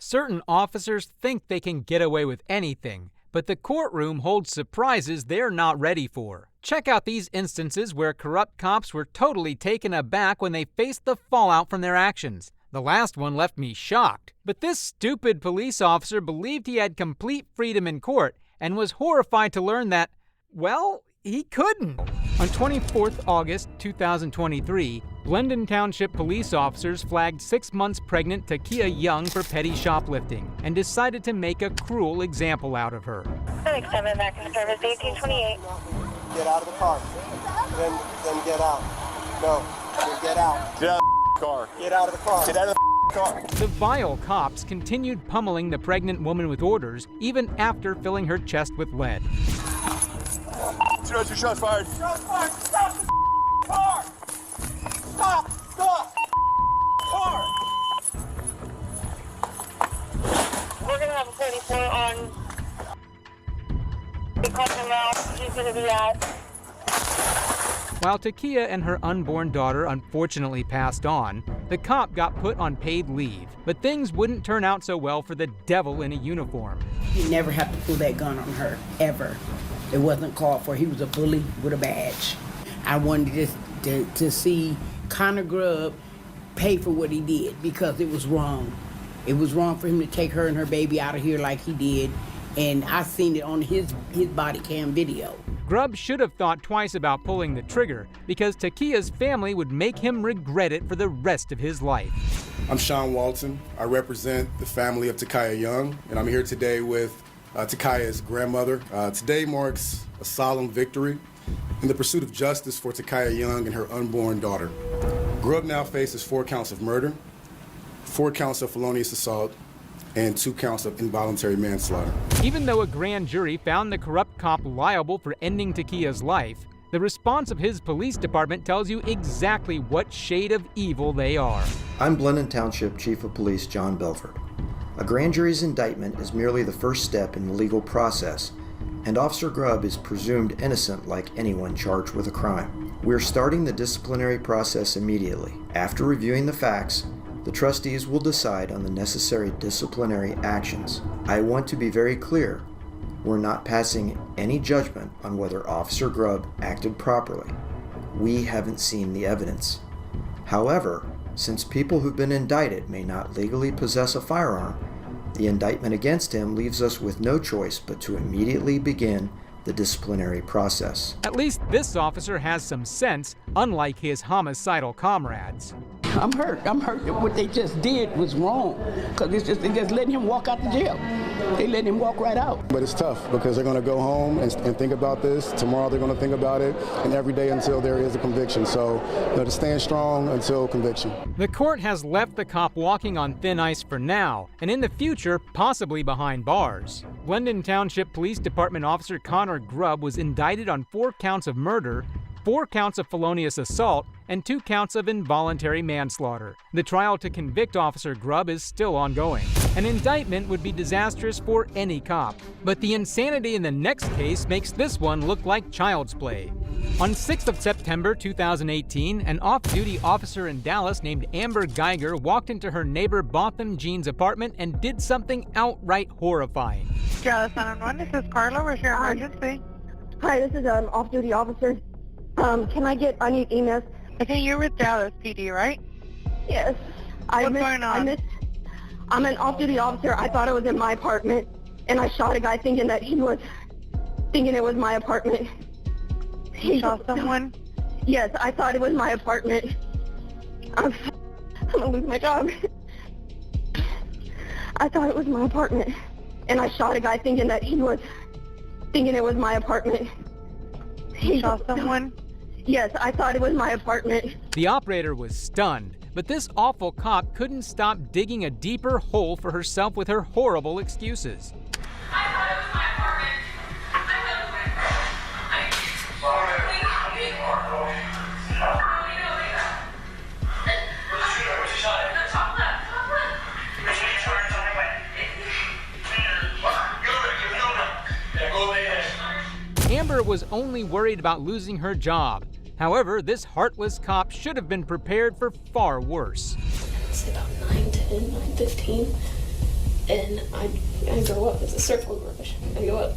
Certain officers think they can get away with anything, but the courtroom holds surprises they're not ready for. Check out these instances where corrupt cops were totally taken aback when they faced the fallout from their actions. The last one left me shocked, but this stupid police officer believed he had complete freedom in court and was horrified to learn that, well, he couldn't. On 24th August 2023, Blendon Township police officers flagged 6 months pregnant Takia Young for petty shoplifting and decided to make a cruel example out of her. Extended back in service 1828. Get out of the car. Then get out. No, then get out. Get out of the car. Get out of the car. Get out of the car. The vile cops continued pummeling the pregnant woman with orders even after filling her chest with lead. 2 shots fired. Shots fired. Stop the car. Stop. Car. We're going to have a 34 on the customer out. She's going to be at. While Takia and her unborn daughter unfortunately passed on, the cop got put on paid leave. But things wouldn't turn out so well for the devil in a uniform. You never have to pull that gun on her, ever. It wasn't called for. He was a bully with a badge. I wanted to see Connor Grubb pay for what he did because it was wrong. It was wrong for him to take her and her baby out of here like he did, and I seen it on his body cam video. Grubb should have thought twice about pulling the trigger because Takia's family would make him regret it for the rest of his life. I'm Sean Walton. I represent the family of Takia Young, and I'm here today with Takia's grandmother. Today marks a solemn victory in the pursuit of justice for Takia Young and her unborn daughter. Grubb now faces 4 counts of murder, 4 counts of felonious assault, and 2 counts of involuntary manslaughter. Even though a grand jury found the corrupt cop liable for ending Takia's life, the response of his police department tells you exactly what shade of evil they are. I'm Blendon Township Chief of Police John Belford. A grand jury's indictment is merely the first step in the legal process, and Officer Grubb is presumed innocent like anyone charged with a crime. We're starting the disciplinary process immediately. After reviewing the facts, the trustees will decide on the necessary disciplinary actions. I want to be very clear, we're not passing any judgment on whether Officer Grubb acted properly. We haven't seen the evidence. However, since people who've been indicted may not legally possess a firearm, the indictment against him leaves us with no choice but to immediately begin the disciplinary process. At least this officer has some sense, unlike his homicidal comrades. I'm hurt that what they just did was wrong, because they just letting him walk out the jail. They letting him walk right out. But it's tough because they're going to go home and think about this. Tomorrow they're going to think about it, and every day until there is a conviction. So to stand strong until conviction. The court has left the cop walking on thin ice for now, and in the future, possibly behind bars. Blendon Township Police Department Officer Connor Grubb was indicted on 4 counts of murder, 4 counts of felonious assault, and 2 counts of involuntary manslaughter. The trial to convict Officer Grubb is still ongoing. An indictment would be disastrous for any cop, but the insanity in the next case makes this one look like child's play. On 6th of September 2018, an off-duty officer in Dallas named Amber Geiger walked into her neighbor Botham Jean's apartment and did something outright horrifying. Dallas 911, this is Carla. Where's your emergency? Hi, this is an off-duty officer. I need EMS. I think you're with Dallas PD, right? Yes. What's going on? I'm an off-duty officer. I thought it was in my apartment, and I shot a guy thinking it was my apartment. You shot someone? Yes, I thought it was my apartment. I'm gonna lose my job. I thought it was my apartment, and I shot a guy thinking it was my apartment. You shot someone? Yes, I thought it was my apartment. The operator was stunned, but this awful cop couldn't stop digging a deeper hole for herself with her horrible excuses. I thought it was my apartment. Amber was only worried about losing her job. However, this heartless cop should have been prepared for far worse. It's about 9:10, 9:15. and I go up. It's a circle garage. I go up.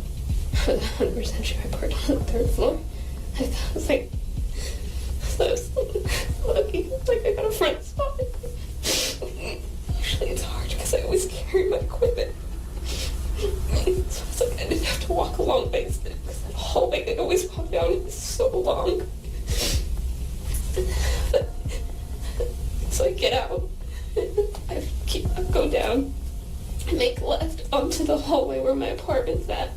100% sure I parked on the 3rd floor. I was like, so lucky. Like I got a front spot. Usually it's hard because I always carry my equipment. So it's like I didn't have to walk a long ways because that hallway I always walk down is so long. So I get out. I go down. I make left onto the hallway where my apartment's at.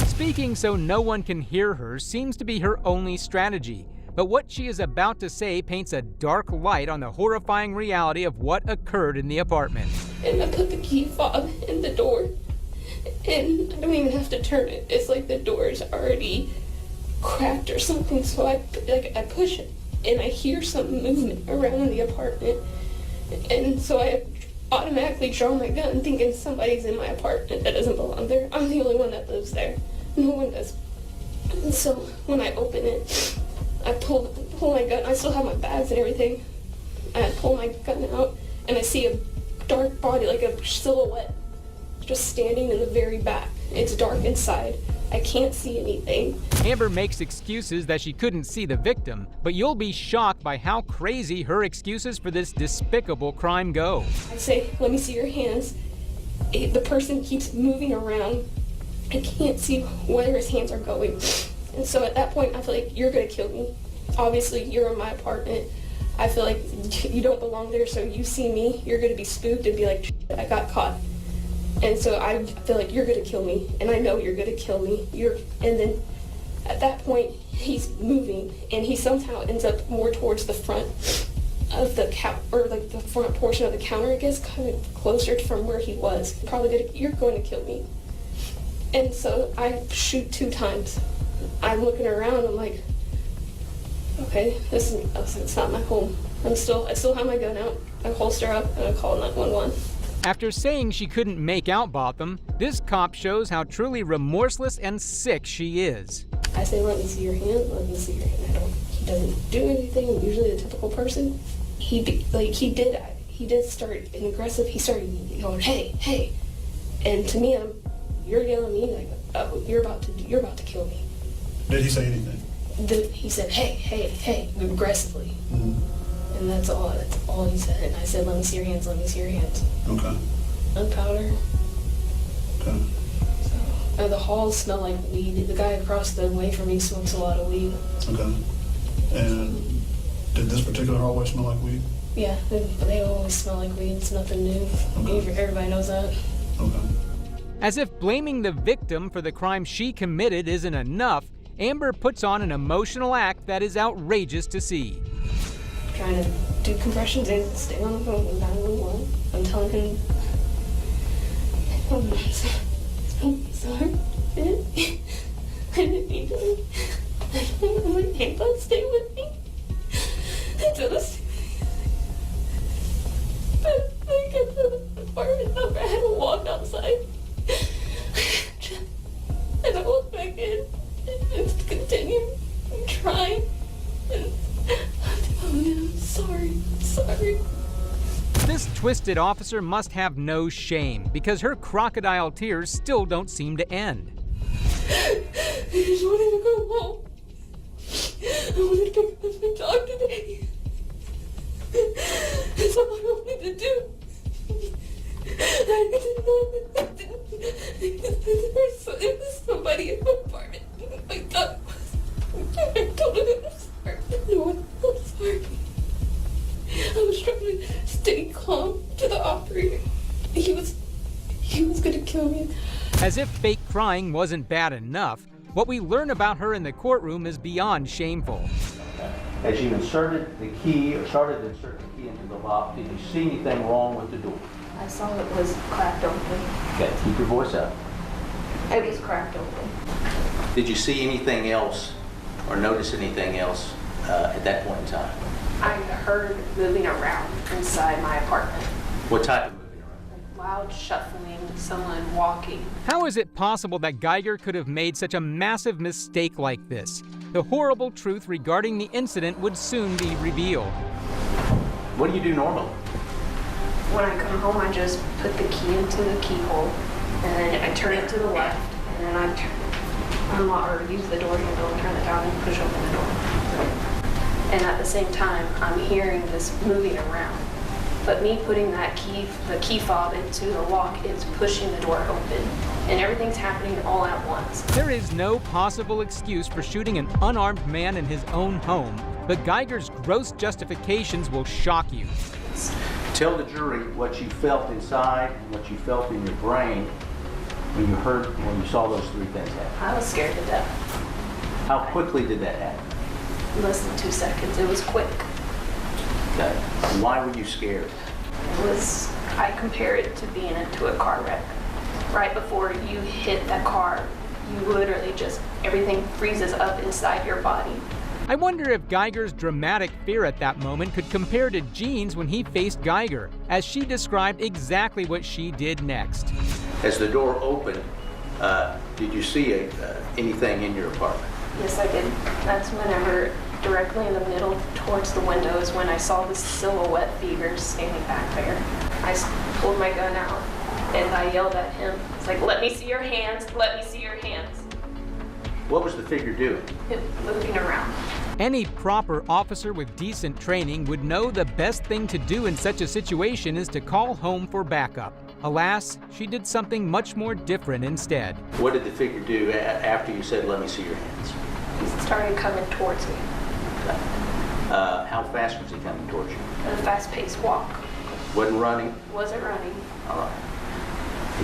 Speaking so no one can hear her seems to be her only strategy. But what she is about to say paints a dark light on the horrifying reality of what occurred in the apartment. And I put the key fob in the door, and I don't even have to turn it. It's like the door is already cracked or something, so I push it, and I hear some movement around the apartment, and so I automatically draw my gun thinking somebody's in my apartment that doesn't belong there. I'm the only one that lives there. No one does. And so when I open it, I pull my gun. I still have my bags and everything. I pull my gun out, and I see a dark body, like a silhouette, just standing in the very back. It's dark inside. I can't see anything. Amber makes excuses that she couldn't see the victim, but you'll be shocked by how crazy her excuses for this despicable crime go. I say, let me see your hands. The person keeps moving around. I can't see where his hands are going. And so at that point, I feel like you're gonna kill me. Obviously, you're in my apartment. I feel like you don't belong there, so you see me, you're gonna be spooked and be like, I got caught. And so I feel like you're gonna kill me, and I know you're gonna kill me. And then at that point, he's moving, and he somehow ends up more towards the front of the or like the front portion of the counter, I guess, kind of closer from where he was. You're going to kill me. And so I shoot 2 times. I'm looking around, I'm like, okay, it's not my home. I still have my gun out. I holster up and I call 911. After saying she couldn't make out Botham, this cop shows how truly remorseless and sick she is. I say, let me see your hand, let me see your hand. He doesn't do anything. I'm usually the typical person. He did start being aggressive. He started going, hey. And to me, you're yelling at me like, oh, you're about to kill me. Did he say anything? He said, hey, aggressively. Mm-hmm. And that's all he said. And I said, let me see your hands. Okay. Gunpowder. Okay. So, the halls smell like weed. The guy across the way from me smokes a lot of weed. Okay. And did this particular hallway smell like weed? Yeah, they always smell like weed. It's nothing new. Okay. Everybody knows that. Okay. As if blaming the victim for the crime she committed isn't enough, Amber puts on an emotional act that is outrageous to see. Trying to do compressions and stay on the phone with 911. I'm telling him, I'm sorry. I didn't mean to. I'm like, hey, bud, stay with me. Until this. But I got the apartment number. I had to walk outside. And I walked back in and continued trying. And I'm sorry. This twisted officer must have no shame because her crocodile tears still don't seem to end. I just wanted to go home. I wanted to pick up my dog today. That's all I wanted to do. I didn't know that there was somebody in my apartment. My dog was. I told him I'm sorry. No, I'm sorry. I was trying to stay calm to the operator. He was going to kill me. As if fake crying wasn't bad enough, what we learn about her in the courtroom is beyond shameful. As you inserted the key or started to insert the key into the lock, did you see anything wrong with the door? I saw it was cracked open. Okay, keep your voice up. It was cracked open. Did you see anything else or notice anything else at that point in time? I heard moving around inside my apartment. What type of moving around? Loud shuffling, someone walking. How is it possible that Geiger could have made such a massive mistake like this? The horrible truth regarding the incident would soon be revealed. What do you do normally? When I come home, I just put the key into the keyhole, and then I turn it to the left, and then I unlock or use the door handle and turn it down and push open the door. And at the same time, I'm hearing this moving around. But me putting that key, the key fob into the lock, is pushing the door open. And everything's happening all at once. There is no possible excuse for shooting an unarmed man in his own home, but Geiger's gross justifications will shock you. Tell the jury what you felt inside and what you felt in your brain when you saw those three things happen. I was scared to death. How quickly did that happen? Less than 2 seconds. It was quick. Okay. Why were you scared? I compare it to being into a car wreck. Right before you hit that car, you literally just, everything freezes up inside your body. I wonder if Geiger's dramatic fear at that moment could compare to Jean's when he faced Geiger, as she described exactly what she did next. As the door opened, did you see anything in your apartment? Yes, I did. That's whenever, directly in the middle towards the window, is when I saw this silhouette figure standing back there. I pulled my gun out and I yelled at him. It's like, let me see your hands, let me see your hands. What was the figure doing? It moving around. Any proper officer with decent training would know the best thing to do in such a situation is to call home for backup. Alas, she did something much more different instead. What did the figure do after you said, let me see your hands? He started coming towards me. Okay. How fast was he coming towards you? At a fast-paced walk. Wasn't running? Wasn't running. All right.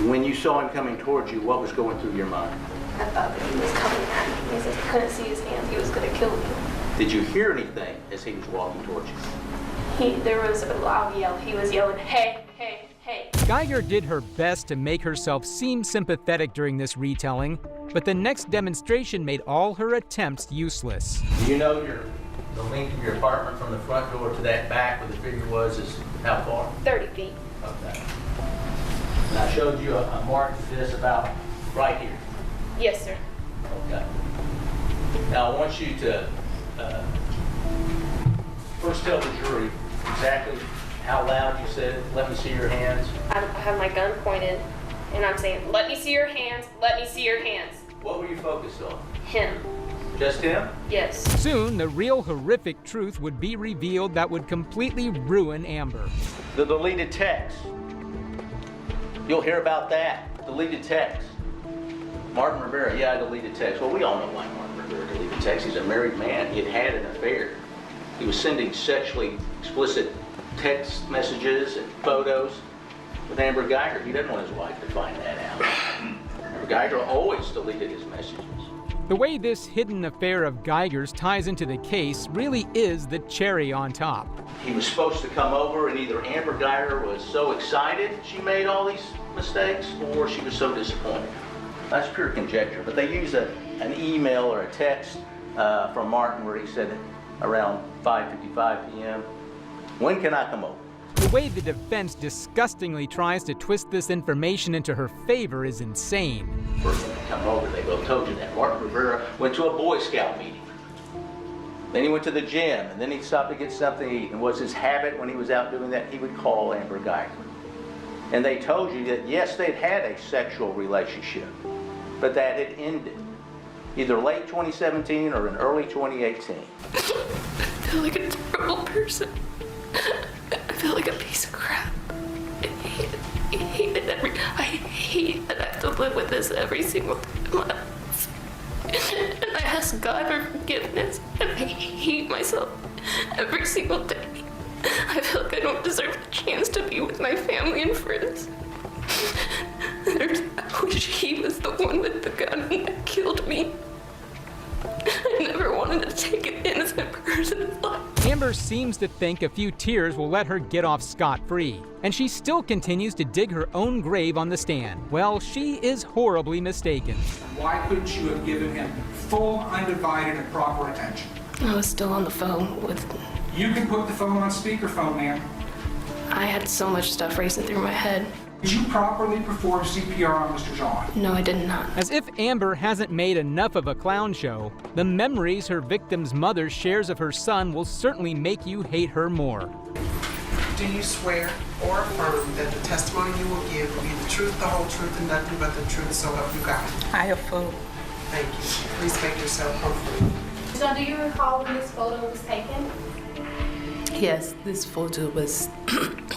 When you saw him coming towards you, what was going through your mind? I thought that he was coming at me. He said he couldn't see his hands. He was going to kill me. Did you hear anything as he was walking towards you? There was a loud yell. He was yelling, hey, hey, hey. Geiger did her best to make herself seem sympathetic during this retelling, but the next demonstration made all her attempts useless. Do you know the length of your apartment from the front door to that back where the figure was is how far? 30 feet. Okay. And I showed you a mark of this about right here. Yes, sir. Okay. Now I want you to first tell the jury exactly how loud you said, let me see your hands. I have my gun pointed, and I'm saying, let me see your hands, let me see your hands. What were you focused on? Him. Just him? Yes. Soon, the real horrific truth would be revealed that would completely ruin Amber. The deleted text. You'll hear about that. Deleted text. Martin Rivera, yeah, I deleted text. Well, we all know why Martin Rivera deleted text. He's a married man. He had an affair. He was sending sexually explicit text messages and photos with Amber Geiger. He didn't want his wife to find that out. Amber Geiger always deleted his messages. The way this hidden affair of Geiger's ties into the case really is the cherry on top. He was supposed to come over, and either Amber Geiger was so excited she made all these mistakes, or she was so disappointed. That's pure conjecture, but they use an email or a text from Martin where he said around 5:55 p.m., when can I come over? The way the defense disgustingly tries to twist this information into her favor is insane. First when they come over, they both told you that. Martin Rivera went to a Boy Scout meeting. Then he went to the gym, and then he stopped to get something to eat. And was his habit when he was out doing that, he would call Amber Geiger. And they told you that, yes, they'd had a sexual relationship, but that had ended either late 2017 or in early 2018. I feel like a terrible person. I feel like a piece of crap. I hate that I have to live with this every single day of my life. And I ask God for forgiveness, and I hate myself every single day. I feel like I don't deserve the chance to be with my family and friends. I wish he was the one with the gun that killed me. I never wanted to take an innocent person's life. Amber seems to think a few tears will let her get off scot-free, and she still continues to dig her own grave on the stand. Well, she is horribly mistaken. Why couldn't you have given him full, undivided, and proper attention? I was still on the phone with... You can put the phone on speakerphone, ma'am. I had so much stuff racing through my head. Did you properly perform CPR on Mr. John? No, I did not. As if Amber hasn't made enough of a clown show, the memories her victim's mother shares of her son will certainly make you hate her more. Do you swear or affirm that the testimony you will give will be the truth, the whole truth, and nothing but the truth, so help you God? I affirm. Thank you. Please make yourself comfortable. So do you recall when this photo was taken? Yes, this photo was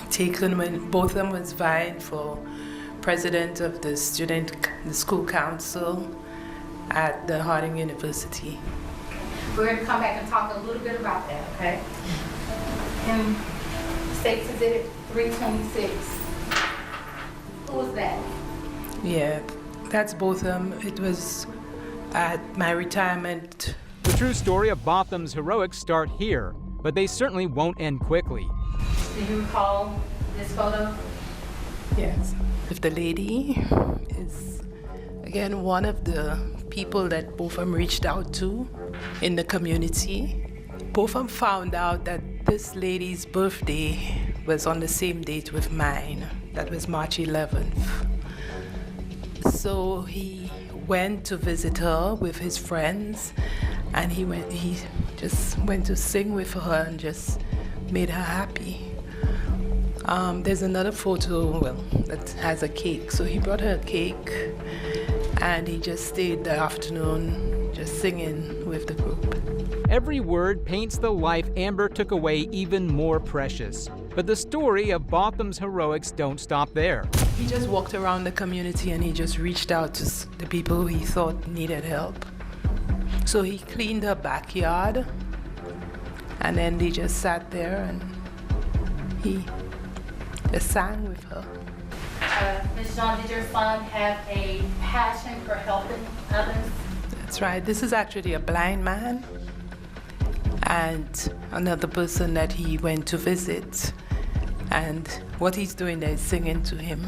taken when both of them was vying for president of the school council at the Harding University. We're going to come back and talk a little bit about that, okay? And State's Exhibit 326. Who was that? Yeah, that's both of them. It was at my retirement. The true story of Botham's heroics start here, but they certainly won't end quickly. Do you recall this photo? Yes. If the lady is, again, one of the people that both of them reached out to in the community. Both of them found out that this lady's birthday was on the same date with mine. That was March 11th. So he went to visit her with his friends, and he just went to sing with her and just made her happy. There's another photo, that has a cake. So he brought her a cake, and he just stayed the afternoon just singing with the group. Every word paints the life Amber took away even more precious. But the story of Botham's heroics don't stop there. He just walked around the community and he just reached out to the people who he thought needed help. So he cleaned her backyard, and then they just sat there and he just sang with her. Ms. John, did your son have a passion for helping others? That's right. This is actually a blind man and another person that he went to visit. And what he's doing there is singing to him.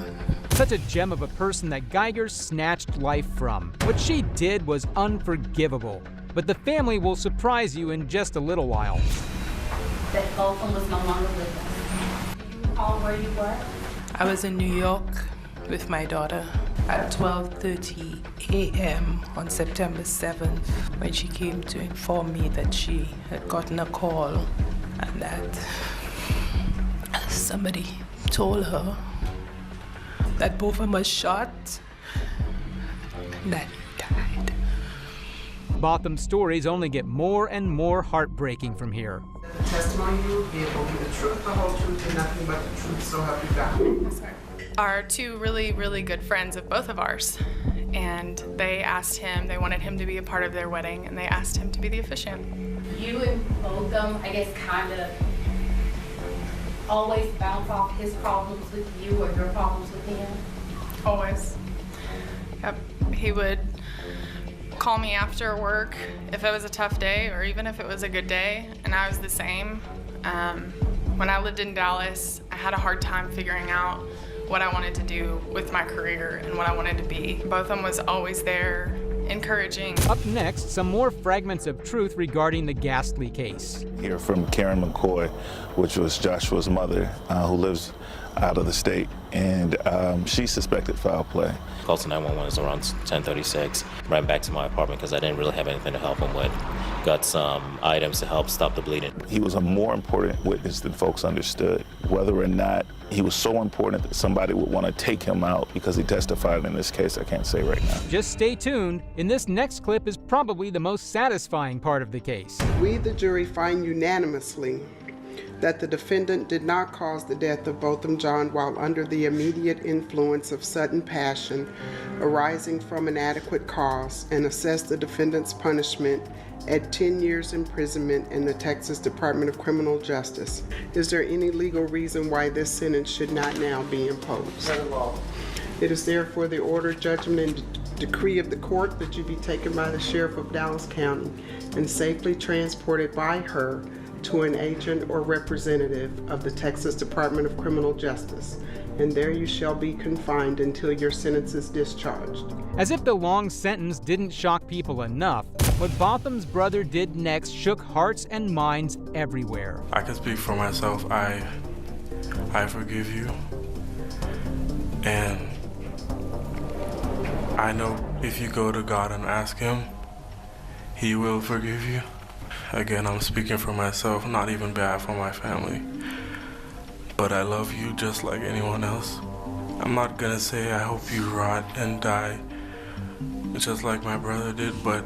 Such a gem of a person that Geiger snatched life from. What she did was unforgivable. But the family will surprise you in just a little while. That Botham was no longer with us. Do you recall where you were? I was in New York with my daughter at 12:30 a.m. on September 7th when she came to inform me that she had gotten a call and that somebody told her that both of them were shot and that he died. Botham's stories only get more and more heartbreaking from here. The testimony you will give will be the truth, the whole truth, and nothing but the truth, so help you God. Yes, sir. Are two really, really good friends of both of ours. And they asked him, they wanted him to be a part of their wedding, and they asked him to be the officiant. You and Botham, I guess, kind of always bounce off his problems with you or your problems with him? Always. Yep. He would call me after work if it was a tough day or even if it was a good day, and I was the same. When I lived in Dallas, I had a hard time figuring out what I wanted to do with my career and what I wanted to be. Botham was always there, encouraging. Up next, some more fragments of truth regarding the ghastly case. Hear from Karen McCoy, which was Joshua's mother, who lives out of the state, and she suspected foul play. Call to 911 is around 10:36. Ran back to my apartment because I didn't really have anything to help him with. Got some items to help stop the bleeding. He was a more important witness than folks understood. Whether or not he was so important that somebody would want to take him out because he testified in this case, I can't say right now. Just stay tuned. In this next clip is probably the most satisfying part of the case. We, the jury, find unanimously that the defendant did not cause the death of Botham John while under the immediate influence of sudden passion arising from an adequate cause, and assess the defendant's punishment at 10 years imprisonment in the Texas Department of Criminal Justice. Is there any legal reason why this sentence should not now be imposed? It is therefore the order, judgment, and decree of the court that you be taken by the Sheriff of Dallas County and safely transported by her to an agent or representative of the Texas Department of Criminal Justice, and there you shall be confined until your sentence is discharged. As if the long sentence didn't shock people enough, what Botham's brother did next shook hearts and minds everywhere. I can speak for myself. I forgive you, and I know if you go to God and ask Him, He will forgive you. Again, I'm speaking for myself, not even bad for my family. but I love you just like anyone else. I'm not gonna say I hope you rot and die just like my brother did, but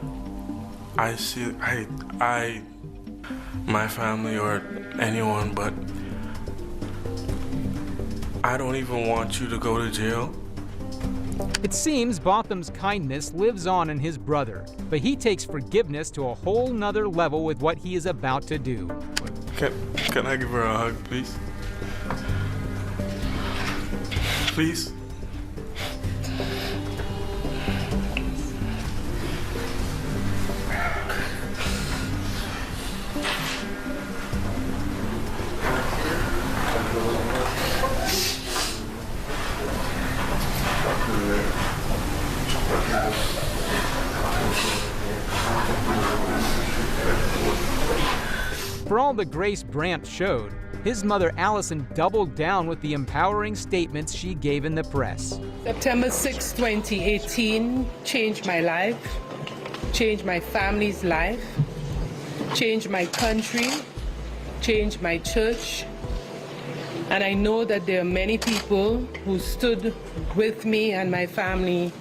I see, my family or anyone, but I don't even want you to go to jail. It seems Botham's kindness lives on in his brother, but he takes forgiveness to a whole nother level with what he is about to do. Can I give her a hug, please? Please? For all the grace Brant showed, his mother Allison doubled down with the empowering statements she gave in the press. September 6, 2018 changed my life, changed my family's life, changed my country, changed my church. And I know that there are many people who stood with me and my family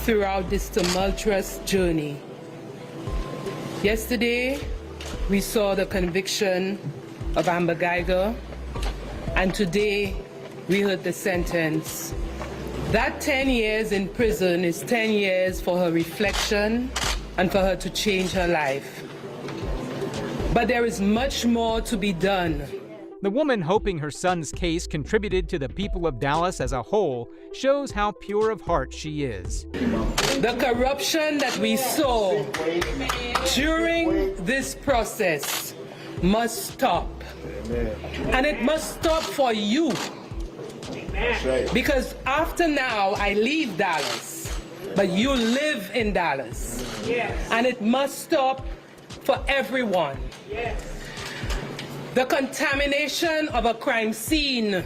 throughout this tumultuous journey. Yesterday, we saw the conviction of Amber Geiger, and today we heard the sentence. That 10 years in prison is 10 years for her reflection and for her to change her life. But there is much more to be done. The woman hoping her son's case contributed to the people of Dallas as a whole shows how pure of heart she is. The corruption that we saw during this process must stop. And it must stop for you. Because after now, I leave Dallas, but you live in Dallas. And it must stop for everyone. The contamination of a crime scene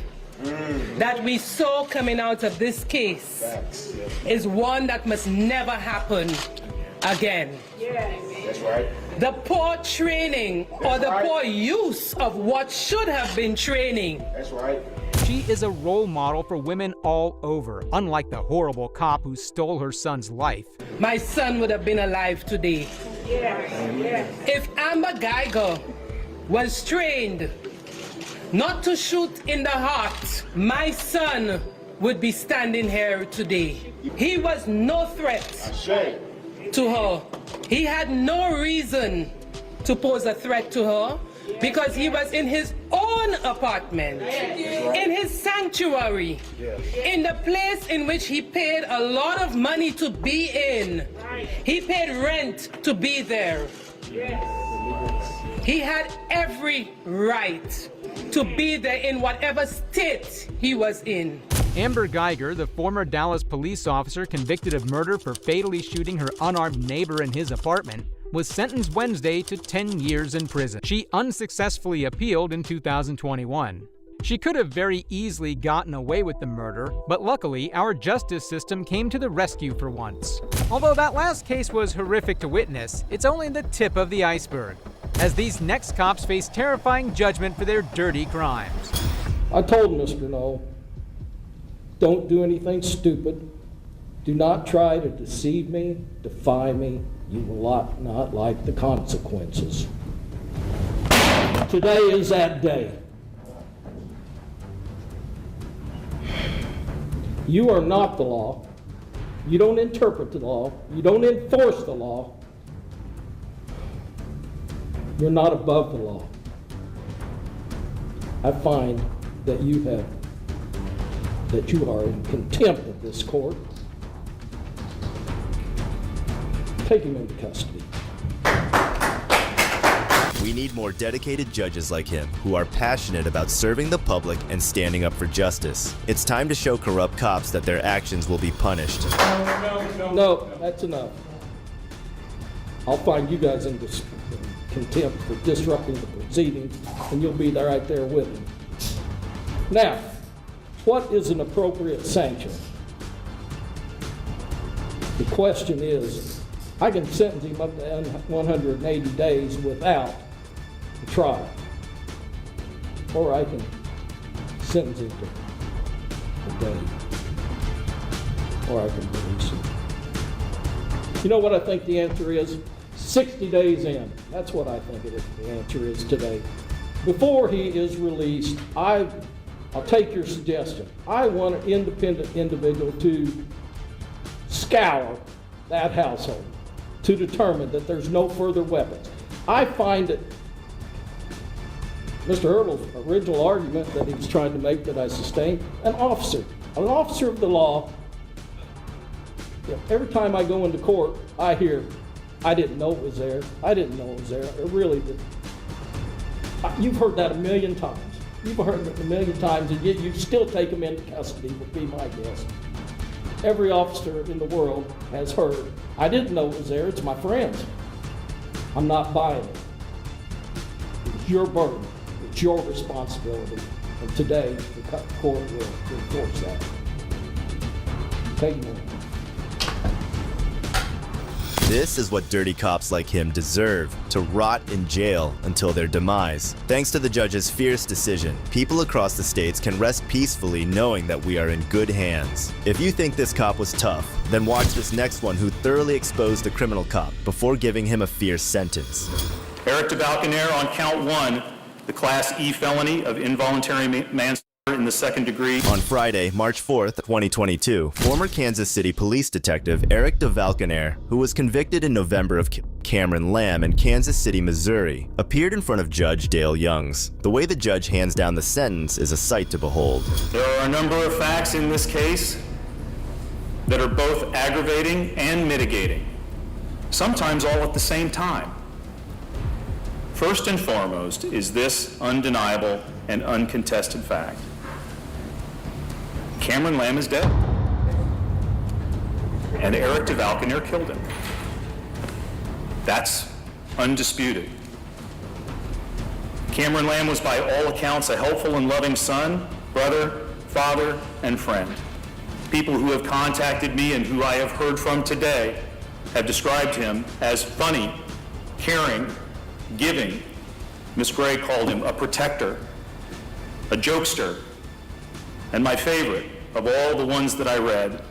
that we saw coming out of this case is one that must never happen again. That's right. The poor training or the poor use of what should have been training. That's right. She is a role model for women all over, unlike the horrible cop who stole her son's life. My son would have been alive today. If Amber Geiger was trained not to shoot in the heart, my son would be standing here today. He was no threat to her. He had no reason to pose a threat to her because he was in his own apartment, in his sanctuary, in the place in which he paid a lot of money to be in. He paid rent to be there. He had every right to be there in whatever state he was in. Amber Geiger, the former Dallas police officer convicted of murder for fatally shooting her unarmed neighbor in his apartment, was sentenced Wednesday to 10 years in prison. She unsuccessfully appealed in 2021. She could have very easily gotten away with the murder, but luckily our justice system came to the rescue for once. Although that last case was horrific to witness, it's only the tip of the iceberg, as these next cops face terrifying judgment for their dirty crimes. I told Mr. Knoll, don't do anything stupid. Do not try to deceive me, defy me. You will not like the consequences. Today is that day. You are not the law. You don't interpret the law. You don't enforce the law. You're not above the law. I find that you are in contempt of this court. Take him into custody. We need more dedicated judges like him who are passionate about serving the public and standing up for justice. It's time to show corrupt cops that their actions will be punished. No, that's enough. I'll find you guys in contempt for disrupting the proceedings, and you'll be there right there with him. Now, what is an appropriate sanction? The question is, I can sentence him up to 180 days without a trial, or I can sentencing today, or I can release him. You know what I think the answer is? 60 days in. That's what I think the answer is today. Before he is released, I'll take your suggestion. I want an independent individual to scour that household to determine that there's no further weapons. I find it Mr. Hurdle's original argument that he was trying to make that I sustained, an officer of the law. Every time I go into court, I hear, I didn't know it was there. I didn't know it was there. It really did. You've heard that a million times. You've heard it a million times, and yet you still take them into custody, would be my guess. Every officer in the world has heard, I didn't know it was there. It's my friends. I'm not buying it. It's your burden. It's your responsibility. And today, the court will enforce that. Take more. This is what dirty cops like him deserve, to rot in jail until their demise. Thanks to the judge's fierce decision, people across the states can rest peacefully knowing that we are in good hands. If you think this cop was tough, then watch this next one who thoroughly exposed a criminal cop before giving him a fierce sentence. Eric DeValconaire on count 1, the Class E felony of involuntary manslaughter in the second degree. On Friday, March 4th, 2022, former Kansas City police detective Eric DeValconaire, who was convicted in November of Cameron Lamb in Kansas City, Missouri, appeared in front of Judge Dale Youngs. The way the judge hands down the sentence is a sight to behold. There are a number of facts in this case that are both aggravating and mitigating, sometimes all at the same time. First and foremost is this undeniable and uncontested fact. Cameron Lamb is dead, and Eric DeValconaire killed him. That's undisputed. Cameron Lamb was by all accounts a helpful and loving son, brother, father, and friend. People who have contacted me and who I have heard from today have described him as funny, caring, giving. Miss Gray called him a protector, a jokester, and my favorite of all the ones that I read,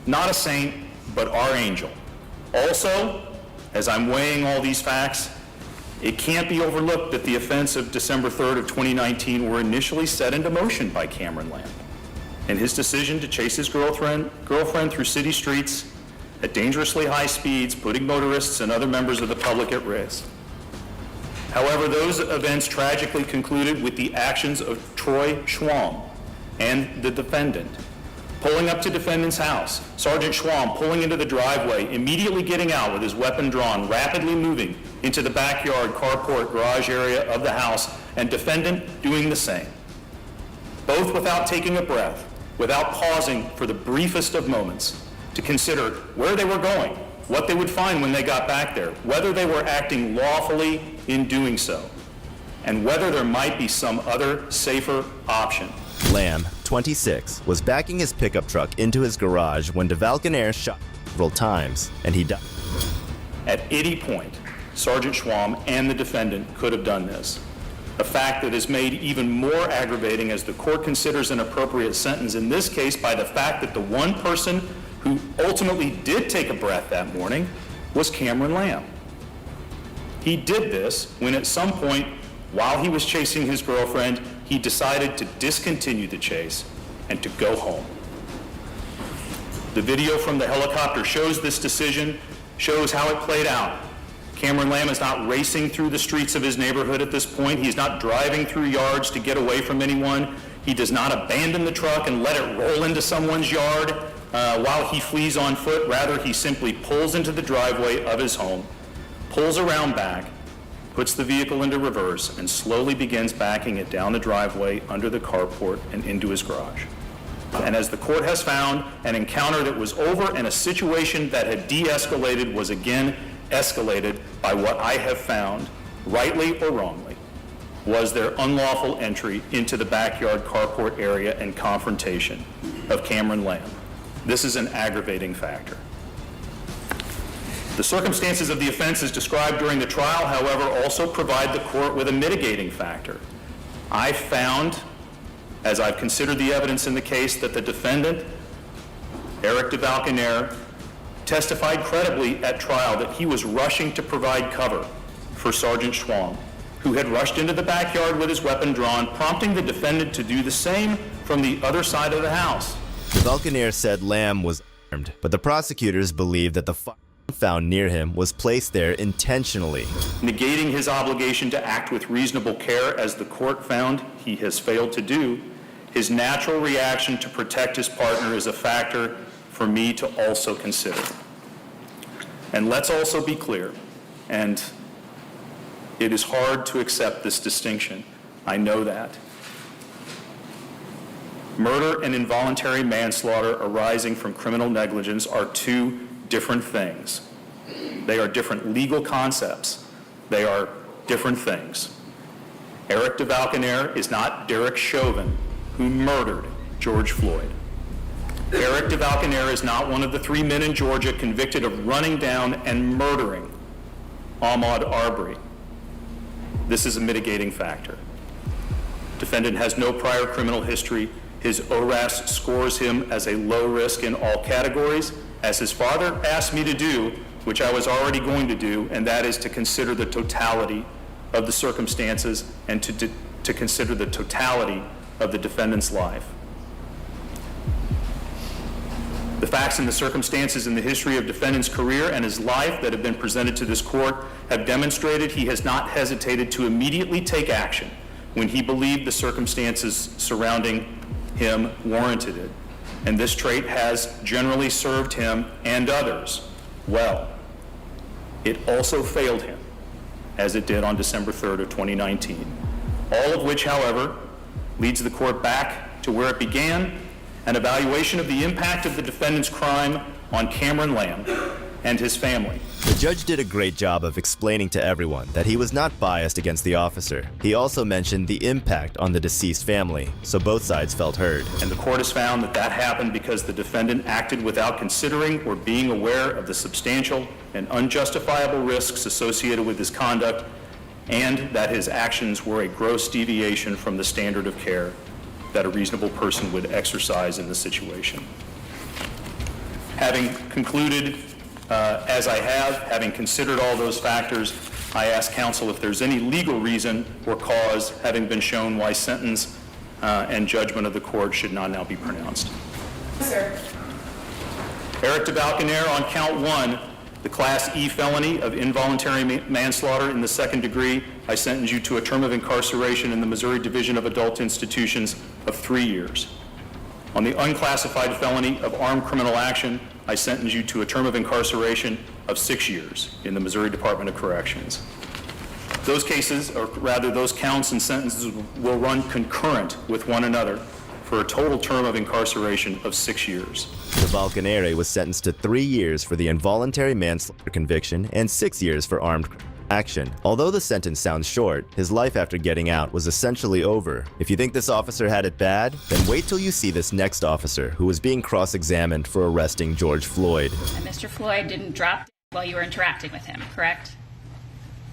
not a saint, but our angel. Also, as I'm weighing all these facts, it can't be overlooked that the events of December 3rd of 2019 were initially set into motion by Cameron Lamb and his decision to chase his girlfriend through city streets at dangerously high speeds, putting motorists and other members of the public at risk. However, those events tragically concluded with the actions of Troy Schwam and the defendant pulling up to defendant's house, Sergeant Schwam pulling into the driveway, immediately getting out with his weapon drawn, rapidly moving into the backyard, carport, garage area of the house, and defendant doing the same. Both without taking a breath, without pausing for the briefest of moments to consider where they were going, what they would find when they got back there, whether they were acting lawfully in doing so, and whether there might be some other safer option. Lamb, 26, was backing his pickup truck into his garage when DeValconaire shot several times, and he died. At any point, Sergeant Schwam and the defendant could have done this, a fact that is made even more aggravating as the court considers an appropriate sentence, in this case by the fact that the one person who ultimately did take a breath that morning was Cameron Lamb. He did this when at some point, while he was chasing his girlfriend, he decided to discontinue the chase and to go home. The video from the helicopter shows this decision, shows how it played out. Cameron Lamb is not racing through the streets of his neighborhood at this point. He's not driving through yards to get away from anyone. He does not abandon the truck and let it roll into someone's yard while he flees on foot. Rather, he simply pulls into the driveway of his home, pulls around back, puts the vehicle into reverse, and slowly begins backing it down the driveway under the carport and into his garage. And as the court has found, an encounter that was over and a situation that had de-escalated was again escalated by what I have found, rightly or wrongly, was their unlawful entry into the backyard carport area and confrontation of Cameron Lamb. This is an aggravating factor. The circumstances of the offenses described during the trial, however, also provide the court with a mitigating factor. I found as I've considered the evidence in the case, that the defendant, Eric DeValconaire, testified credibly at trial that he was rushing to provide cover for Sergeant Schwam, who had rushed into the backyard with his weapon drawn, prompting the defendant to do the same from the other side of the house. DeValconaire said Lamb was armed, but the prosecutors believe that the firearm found near him was placed there intentionally. Negating his obligation to act with reasonable care, as the court found he has failed to do, his natural reaction to protect his partner is a factor for me to also consider. And let's also be clear, and it is hard to accept this distinction. I know that. Murder and involuntary manslaughter arising from criminal negligence are two different things. They are different legal concepts. They are different things. Eric DeValconaire is not Derek Chauvin, who murdered George Floyd. Eric DeValconaire is not one of the 3 men in Georgia convicted of running down and murdering Ahmaud Arbery. This is a mitigating factor. Defendant has no prior criminal history. His ORAS scores him as a low risk in all categories, as his father asked me to do, which I was already going to do, and that is to consider the totality of the circumstances and to consider the totality of the defendant's life. The facts and the circumstances in the history of defendant's career and his life that have been presented to this court have demonstrated he has not hesitated to immediately take action when he believed the circumstances surrounding him warranted it. And this trait has generally served him and others well. It also failed him, as it did on December 3rd of 2019. All of which, however, leads the court back to where it began, an evaluation of the impact of the defendant's crime on Cameron Lamb and his family. The judge did a great job of explaining to everyone that he was not biased against the officer. He also mentioned the impact on the deceased family, so both sides felt heard. And the court has found that that happened because the defendant acted without considering or being aware of the substantial and unjustifiable risks associated with his conduct, and that his actions were a gross deviation from the standard of care that a reasonable person would exercise in the situation. Having concluded as I have, having considered all those factors, I ask counsel if there's any legal reason or cause having been shown why sentence and judgment of the court should not now be pronounced. Sir. Eric DeValconaire, on count 1, the Class E felony of involuntary manslaughter in the 2nd degree, I sentence you to a term of incarceration in the Missouri Division of Adult Institutions of 3 years. On the unclassified felony of armed criminal action, I sentence you to a term of incarceration of 6 years in the Missouri Department of Corrections. Those cases, or rather those counts and sentences, will run concurrent with one another for a total term of incarceration of 6 years. DeValconaire was sentenced to 3 years for the involuntary manslaughter conviction and 6 years for armed action. Although the sentence sounds short, his life after getting out was essentially over. If you think this officer had it bad, then wait till you see this next officer who was being cross-examined for arresting George Floyd. And Mr. Floyd didn't drop while you were interacting with him, correct?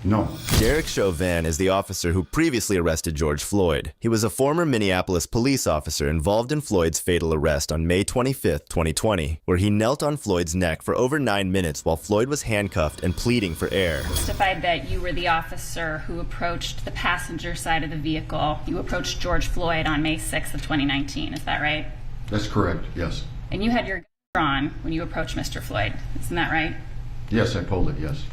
No. Derek Chauvin is the officer who previously arrested George Floyd. He was a former Minneapolis police officer involved in Floyd's fatal arrest on May 25, 2020, where he knelt on Floyd's neck for over 9 minutes while Floyd was handcuffed and pleading for air. Testified that you were the officer who approached the passenger side of the vehicle. You approached George Floyd on May 6th of 2019, is that right? That's correct, yes. And you had your gun drawn when you approached Mr. Floyd, isn't that right? Yes, I pulled it, yes.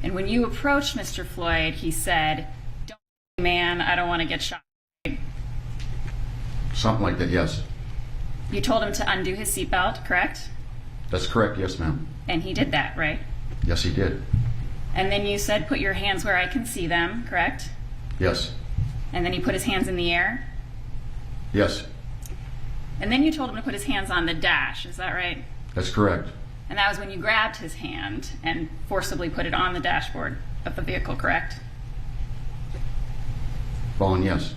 And when you approached Mr. Floyd, he said, "Don't, man, I don't want to get shot." Something like that, yes. You told him to undo his seatbelt, correct? That's correct, yes, ma'am. And he did that, right? Yes, he did. And then you said, "Put your hands where I can see them," correct? Yes. And then he put his hands in the air? Yes. And then you told him to put his hands on the dash, is that right? That's correct. And that was when you grabbed his hand and forcibly put it on the dashboard of the vehicle, correct? Vaughn, yes.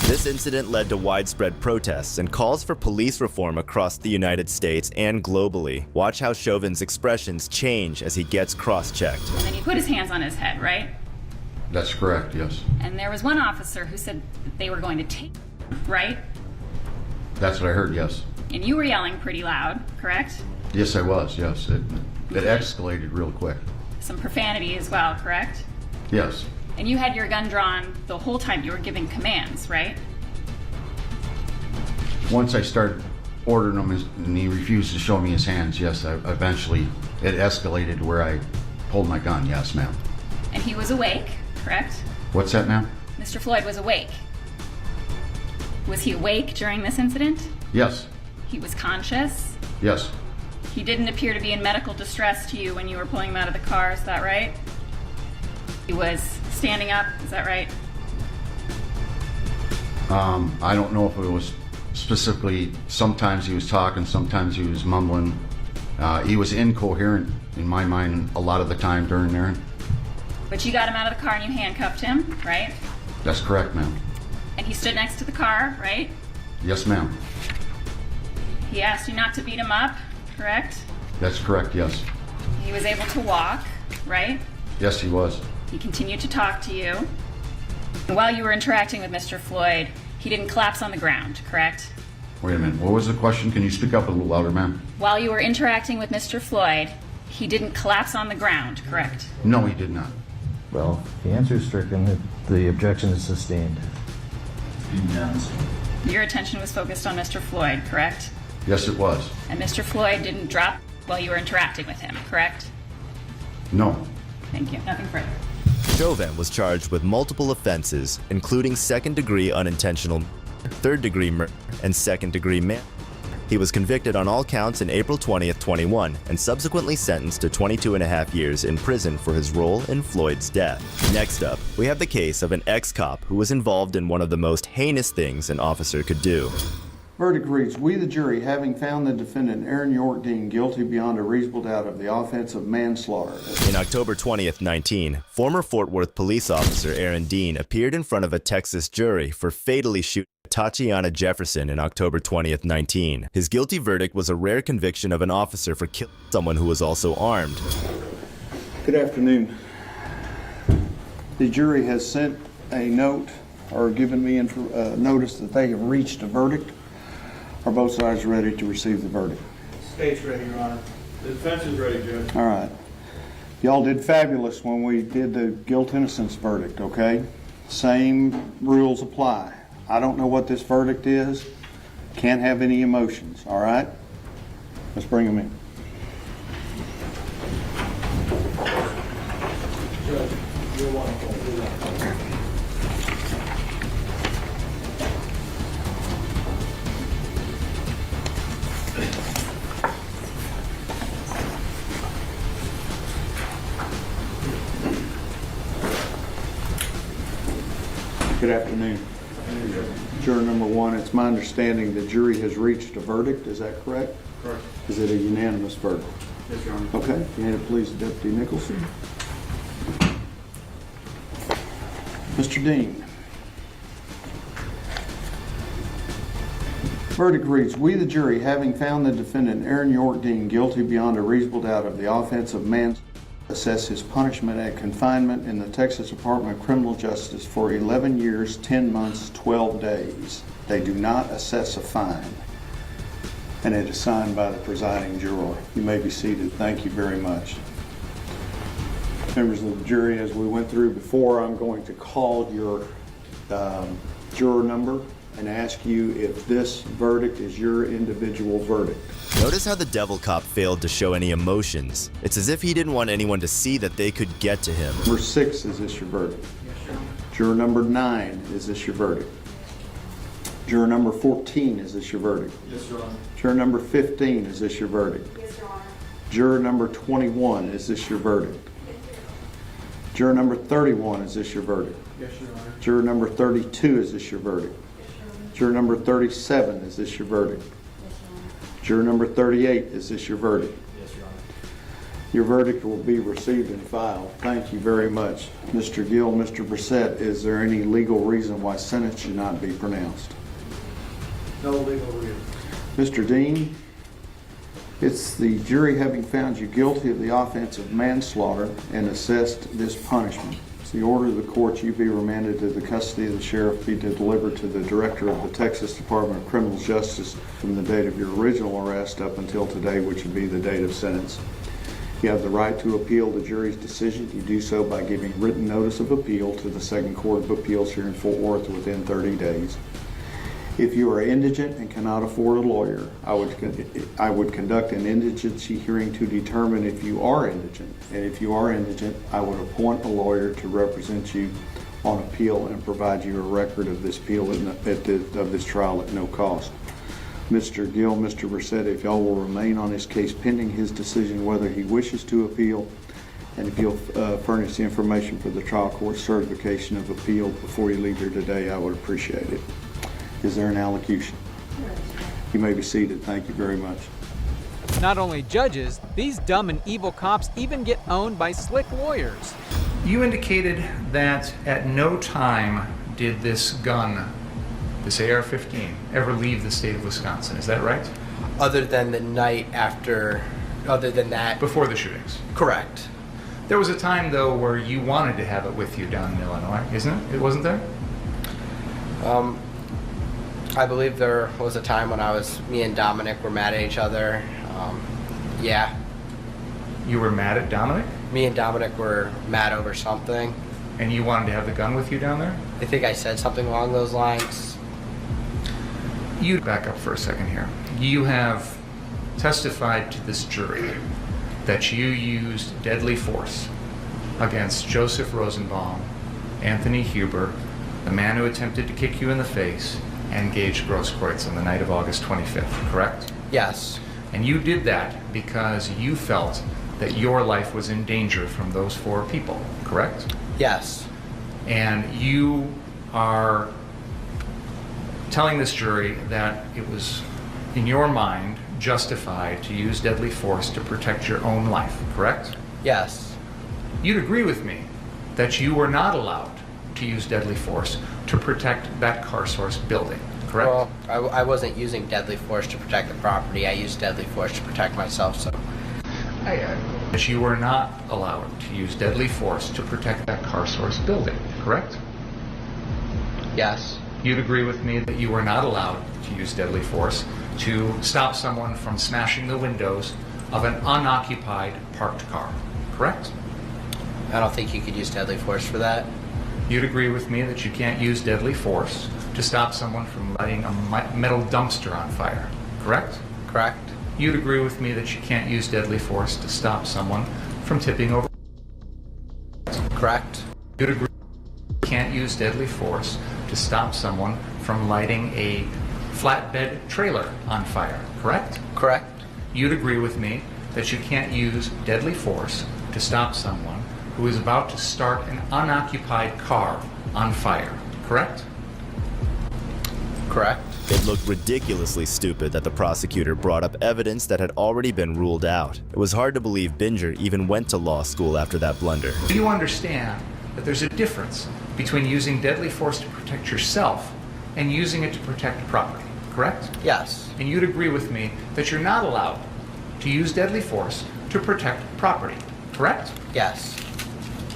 This incident led to widespread protests and calls for police reform across the United States and globally. Watch how Chauvin's expressions change as he gets cross-checked. And then he put his hands on his head, right? That's correct, yes. And there was one officer who said that they were going to take right? That's what I heard, yes. And you were yelling pretty loud, correct? Yes, I was, yes. It escalated real quick. Some profanity as well, correct? Yes. And you had your gun drawn the whole time you were giving commands, right? Once I started ordering him and he refused to show me his hands, yes, eventually it escalated to where I pulled my gun, yes, ma'am. And he was awake, correct? What's that, ma'am? Mr. Floyd was awake. Was he awake during this incident? Yes. He was conscious? Yes. He didn't appear to be in medical distress to you when you were pulling him out of the car, is that right? He was standing up, is that right? I don't know if it was specifically, sometimes he was talking, sometimes he was mumbling. He was incoherent in my mind a lot of the time during there. But you got him out of the car and you handcuffed him, right? That's correct, ma'am. And he stood next to the car, right? Yes, ma'am. He asked you not to beat him up, correct? That's correct, yes. He was able to walk, right? Yes, he was. He continued to talk to you. And while you were interacting with Mr. Floyd, he didn't collapse on the ground, correct? Wait a minute, what was the question? Can you speak up a little louder, ma'am? While you were interacting with Mr. Floyd, he didn't collapse on the ground, correct? No, he did not. Well, the answer is stricken. The objection is sustained. Your attention was focused on Mr. Floyd, correct? Yes, it was. And Mr. Floyd didn't drop while you were interacting with him, correct? No. Thank you. Nothing further. Chauvin was charged with multiple offenses, including second-degree unintentional, third-degree murder, and second-degree manslaughter. He was convicted on all counts in April 20th, 21, and subsequently sentenced to 22.5 years in prison for his role in Floyd's death. Next up, we have the case of an ex-cop who was involved in one of the most heinous things an officer could do. Verdict reads, we the jury, having found the defendant Aaron York Dean guilty beyond a reasonable doubt of the offense of manslaughter. In October 20th, 19, former Fort Worth police officer Aaron Dean appeared in front of a Texas jury for fatally shooting Tatiana Jefferson in October 20th, 19. His guilty verdict was a rare conviction of an officer for killing someone who was also armed. Good afternoon. The jury has sent a note or given me notice that they have reached a verdict. Are both sides ready to receive the verdict? State's ready, Your Honor. The defense is ready, Judge. All right. Y'all did fabulous when we did the guilt-innocence verdict, okay? Same rules apply. I don't know what this verdict is. Can't have any emotions, all right? Let's bring them in. Judge, you're wonderful. Good afternoon. Juror number one, it's my understanding the jury has reached a verdict. Is that correct? Correct. Is it a unanimous verdict? Yes, Your Honor. Okay. Hand it please to Deputy Nicholson. Mr. Dean. Verdict reads, we the jury, having found the defendant Aaron York Dean guilty beyond a reasonable doubt of the offense of manslaughter, assess his punishment at confinement in the Texas Department of Criminal Justice for 11 years, 10 months, 12 days. They do not assess a fine. And it is signed by the presiding juror. You may be seated. Thank you very much. Members of the jury, as we went through before, I'm going to call your juror number and ask you if this verdict is your individual verdict. Notice how the devil cop failed to show any emotions. It's as if he didn't want anyone to see that they could get to him. Number 6, is this your verdict? Yes, Your Honor. Juror number 9, is this your verdict? Juror number 14, is this your verdict? Yes, Your Honor. Juror number 15, is this your verdict? Yes, Your Honor. Juror number 21, is this your verdict? Juror number 31, is this your verdict? Yes, Your Honor. Juror number 32, is this your verdict? Juror number 37, is this your verdict? Juror number 38, is this your verdict? Yes, Your Honor. Your verdict will be received and filed. Thank you very much. Mr. Gill, Mr. Brissett, is there any legal reason why sentence should not be pronounced? No legal reason. Mr. Dean, it's the jury having found you guilty of the offense of manslaughter and assessed this punishment. The order of the court, you be remanded to the custody of the sheriff, be delivered to the director of the Texas Department of Criminal Justice from the date of your original arrest up until today, which would be the date of sentence. You have the right to appeal the jury's decision. You do so by giving written notice of appeal to the Second Court of Appeals here in Fort Worth within 30 days. If you are indigent and cannot afford a lawyer, I would conduct an indigency hearing to determine if you are indigent. And if you are indigent, I would appoint a lawyer to represent you on appeal and provide you a record of this appeal of this trial at no cost. Mr. Gill, Mr. Brissett, if y'all will remain on this case pending his decision whether he wishes to appeal, and if you'll furnish the information for the trial court certification of appeal before you leave here today, I would appreciate it. Is there an allocution? You may be seated. Thank you very much. Not only judges, these dumb and evil cops even get owned by slick lawyers. You indicated that at no time did this gun, this AR-15, ever leave the state of Wisconsin. Is that right? Other than the night after, other than that. Before the shootings? Correct. There was a time, though, where you wanted to have it with you down in Illinois, isn't it? It wasn't there? I believe there was a time when me and Dominic were mad at each other. Yeah. You were mad at Dominic? Me and Dominic were mad over something. And you wanted to have the gun with you down there? I think I said something along those lines. You back up for a second here. You have testified to this jury that you used deadly force against Joseph Rosenbaum, Anthony Huber, the man who attempted to kick you in the face, and Gage Grosskreutz on the night of August 25th, correct? Yes. And you did that because you felt that your life was in danger from those four people, correct? Yes. And you are telling this jury that it was, in your mind, justified to use deadly force to protect your own life, correct? Yes. You'd agree with me that you were not allowed to use deadly force to protect that CarSource building, correct? Well, I wasn't using deadly force to protect the property. I used deadly force to protect myself, so. That you were not allowed to use deadly force to protect that CarSource building, correct? Yes. You'd agree with me that you were not allowed to use deadly force to stop someone from smashing the windows of an unoccupied parked car, correct? I don't think you could use deadly force for that. You'd agree with me that you can't use deadly force to stop someone from lighting a metal dumpster on fire, correct? Correct. You'd agree with me that you can't use deadly force to stop someone from tipping over. Correct. You'd agree you can't use deadly force to stop someone from lighting a flatbed trailer on fire, correct? Correct. You'd agree with me that you can't use deadly force to stop someone who is about to start an unoccupied car on fire, correct? Correct. It looked ridiculously stupid that the prosecutor brought up evidence that had already been ruled out. It was hard to believe Binger even went to law school after that blunder. Do you understand that there's a difference between using deadly force to protect yourself and using it to protect property, correct? Yes. And you'd agree with me that you're not allowed to use deadly force to protect property, correct? Yes.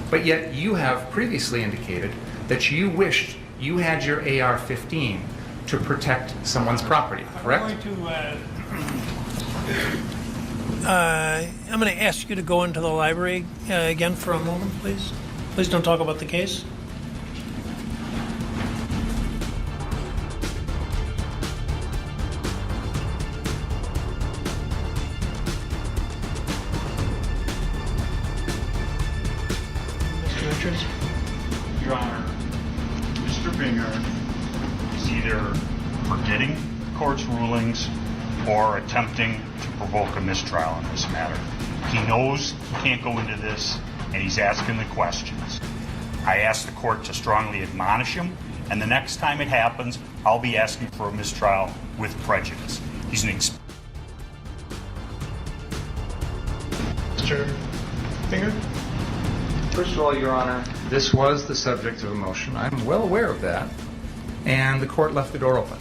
But yet you have previously indicated that you wished you had your AR-15 to protect someone's property, correct? I'm going to ask you to go into the library again for a moment, please. Please don't talk about the case. Mr. Richards? Your Honor, Mr. Binger is either forgetting the court's rulings or attempting to provoke a mistrial in this matter. He knows he can't go into this, and he's asking the questions. I asked the court to strongly admonish him, and the next time it happens, I'll be asking for a mistrial with prejudice. He's an Mr. Binger? First of all, Your Honor, this was the subject of a motion. I'm well aware of that, and the court left the door open.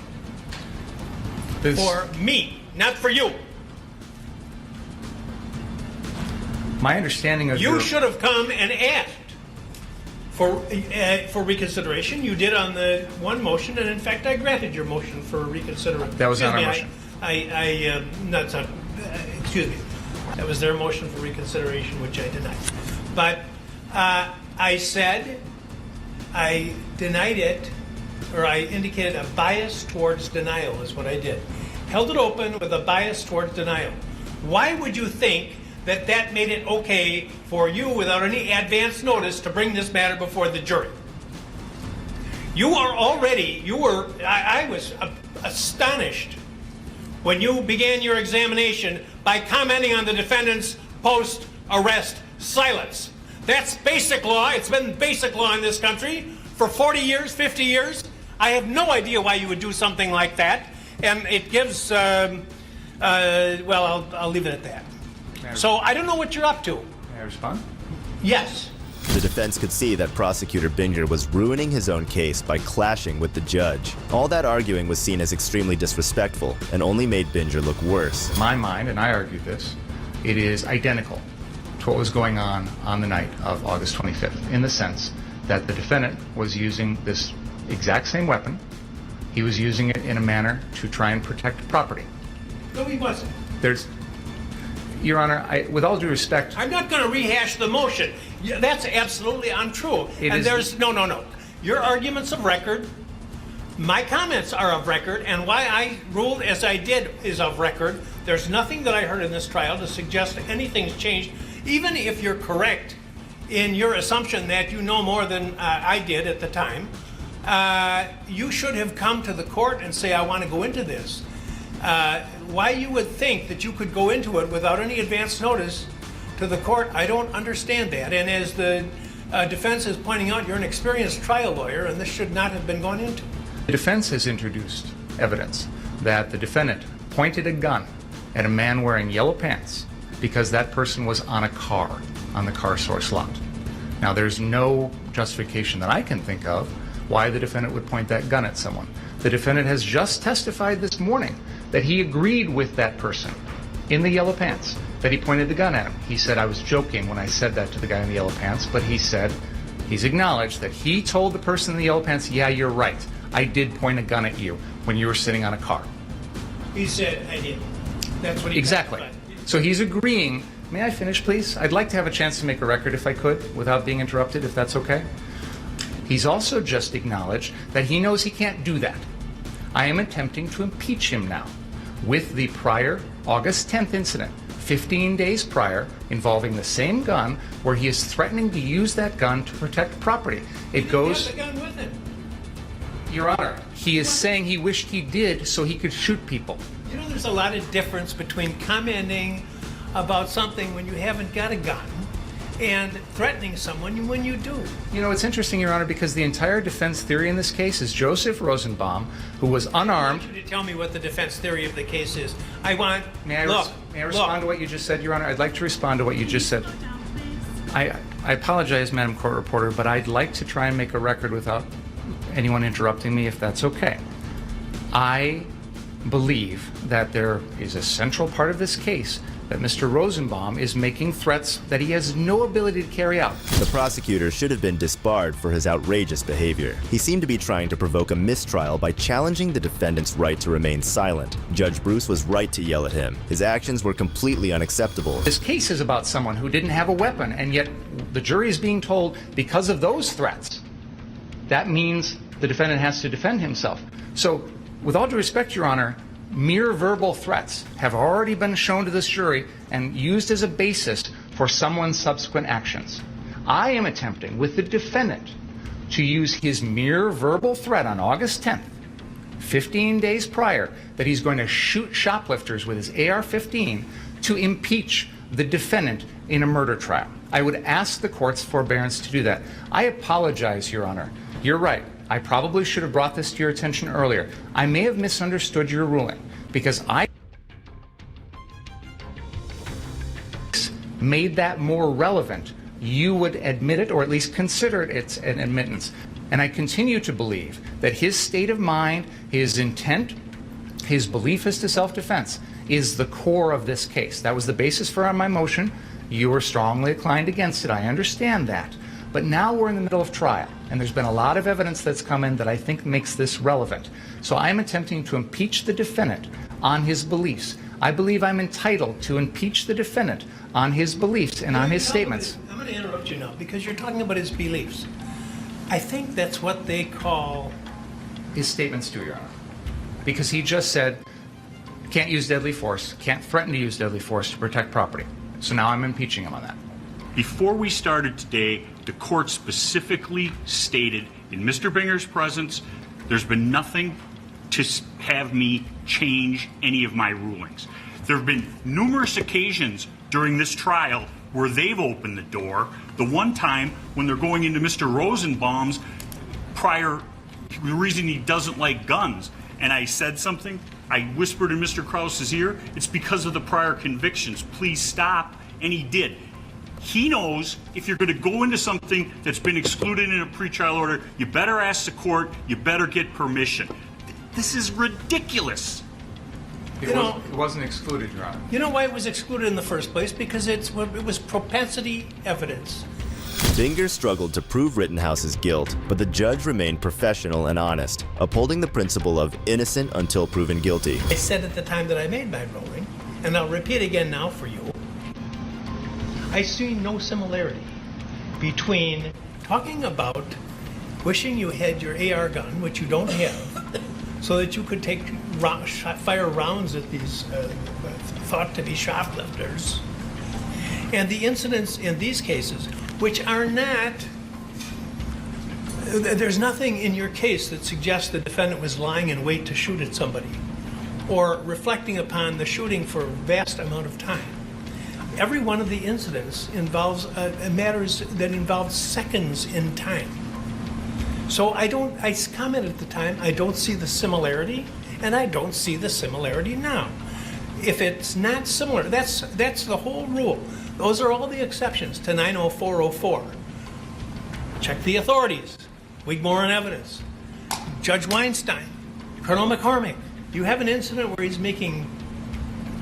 For me, not for you. My understanding of You should have come and asked For reconsideration, you did on the one motion, and in fact, I granted your motion for reconsideration. That was on our motion. Excuse me. That was their motion for reconsideration, which I denied. But I said I denied it, or I indicated a bias towards denial is what I did. Held it open with a bias towards denial. Why would you think that that made it okay for you, without any advance notice, to bring this matter before the jury? I was astonished when you began your examination by commenting on the defendant's post-arrest silence. That's basic law. It's been basic law in this country for 40 years, 50 years. I have no idea why you would do something like that. And it gives, I'll leave it at that. So I don't know what you're up to. May I respond? Yes. The defense could see that Prosecutor Binger was ruining his own case by clashing with the judge. All that arguing was seen as extremely disrespectful and only made Binger look worse. In my mind, and I argued this, it is identical to what was going on the night of August 25th, in the sense that the defendant was using this exact same weapon. He was using it in a manner to try and protect property. No, he wasn't. Your Honor, with all due respect... I'm not going to rehash the motion. That's absolutely untrue. No. Your argument's of record. My comments are of record, and why I ruled as I did is of record. There's nothing that I heard in this trial to suggest anything's changed. Even if you're correct in your assumption that you know more than I did at the time, you should have come to the court and say, I want to go into this. Why you would think that you could go into it without any advance notice to the court, I don't understand that. And as the defense is pointing out, you're an experienced trial lawyer, and this should not have been gone into. The defense has introduced evidence that the defendant pointed a gun at a man wearing yellow pants because that person was on a car on the car source lot. Now, there's no justification that I can think of why the defendant would point that gun at someone. The defendant has just testified this morning that he agreed with that person in the yellow pants, that he pointed the gun at him. He said, I was joking when I said that to the guy in the yellow pants, but he's acknowledged that he told the person in the yellow pants, yeah, you're right. I did point a gun at you when you were sitting on a car. He said, I did. That's what he Exactly. testified. So he's agreeing. May I finish, please? I'd like to have a chance to make a record if I could, without being interrupted, if that's okay. He's also just acknowledged that he knows he can't do that. I am attempting to impeach him now with the prior August 10th incident, 15 days prior, involving the same gun, where he is threatening to use that gun to protect property. It goes... He had the gun with him. Your Honor, he is saying he wished he did so he could shoot people. You know, there's a lot of difference between commenting about something when you haven't got a gun and threatening someone when you do. You know, it's interesting, Your Honor, because the entire defense theory in this case is Joseph Rosenbaum, who was unarmed. I want you to tell me what the defense theory of the case is. May I respond to what you just said, Your Honor? I'd like to respond to what you just said. I apologize, Madam Court Reporter, but I'd like to try and make a record without anyone interrupting me, if that's okay. I believe that there is a central part of this case that Mr. Rosenbaum is making threats that he has no ability to carry out. The prosecutor should have been disbarred for his outrageous behavior. He seemed to be trying to provoke a mistrial by challenging the defendant's right to remain silent. Judge Bruce was right to yell at him. His actions were completely unacceptable. This case is about someone who didn't have a weapon, and yet the jury is being told because of those threats, that means the defendant has to defend himself. So, with all due respect, Your Honor, mere verbal threats have already been shown to this jury and used as a basis for someone's subsequent actions. I am attempting, with the defendant, to use his mere verbal threat on August 10th, 15 days prior, that he's going to shoot shoplifters with his AR-15 to impeach the defendant in a murder trial. I would ask the court's forbearance to do that. I apologize, Your Honor. You're right. I probably should have brought this to your attention earlier. I may have misunderstood your ruling because I made that more relevant. You would admit it, or at least consider it an admittance. And I continue to believe that his state of mind, his intent, his belief as to self-defense is the core of this case. That was the basis for my motion. You were strongly inclined against it. I understand that. But now we're in the middle of trial, and there's been a lot of evidence that's come in that I think makes this relevant. So I'm attempting to impeach the defendant on his beliefs. I believe I'm entitled to impeach the defendant on his beliefs and on his statements. I'm going to interrupt you now because you're talking about his beliefs. I think that's what they call... His statements too, Your Honor. Because he just said, can't use deadly force, can't threaten to use deadly force to protect property. So now I'm impeaching him on that. Before we started today, the court specifically stated in Mr. Binger's presence, there's been nothing to have me change any of my rulings. There have been numerous occasions during this trial where they've opened the door. The one time when they're going into Mr. Rosenbaum's prior, the reason he doesn't like guns, and I said something, I whispered in Mr. Krause's ear, it's because of the prior convictions. Please stop, and he did. He knows if you're going to go into something that's been excluded in a pretrial order, you better ask the court, you better get permission. This is ridiculous. It wasn't excluded, Your Honor. You know why it was excluded in the first place? Because it was propensity evidence. Binger struggled to prove Rittenhouse's guilt, but the judge remained professional and honest, upholding the principle of innocent until proven guilty. I said at the time that I made my ruling, and I'll repeat again now for you, I see no similarity between talking about wishing you had your AR gun, which you don't have, so that you could fire rounds at these thought to be shoplifters, and the incidents in these cases, which are not, there's nothing in your case that suggests the defendant was lying in wait to shoot at somebody or reflecting upon the shooting for a vast amount of time. Every one of the incidents involves matters that involve seconds in time. So I commented at the time, I don't see the similarity, and I don't see the similarity now. If it's not similar, that's the whole rule. Those are all the exceptions to 90404. Check the authorities. Wigmore and evidence. Judge Weinstein. Colonel McCormick. You have an incident where he's making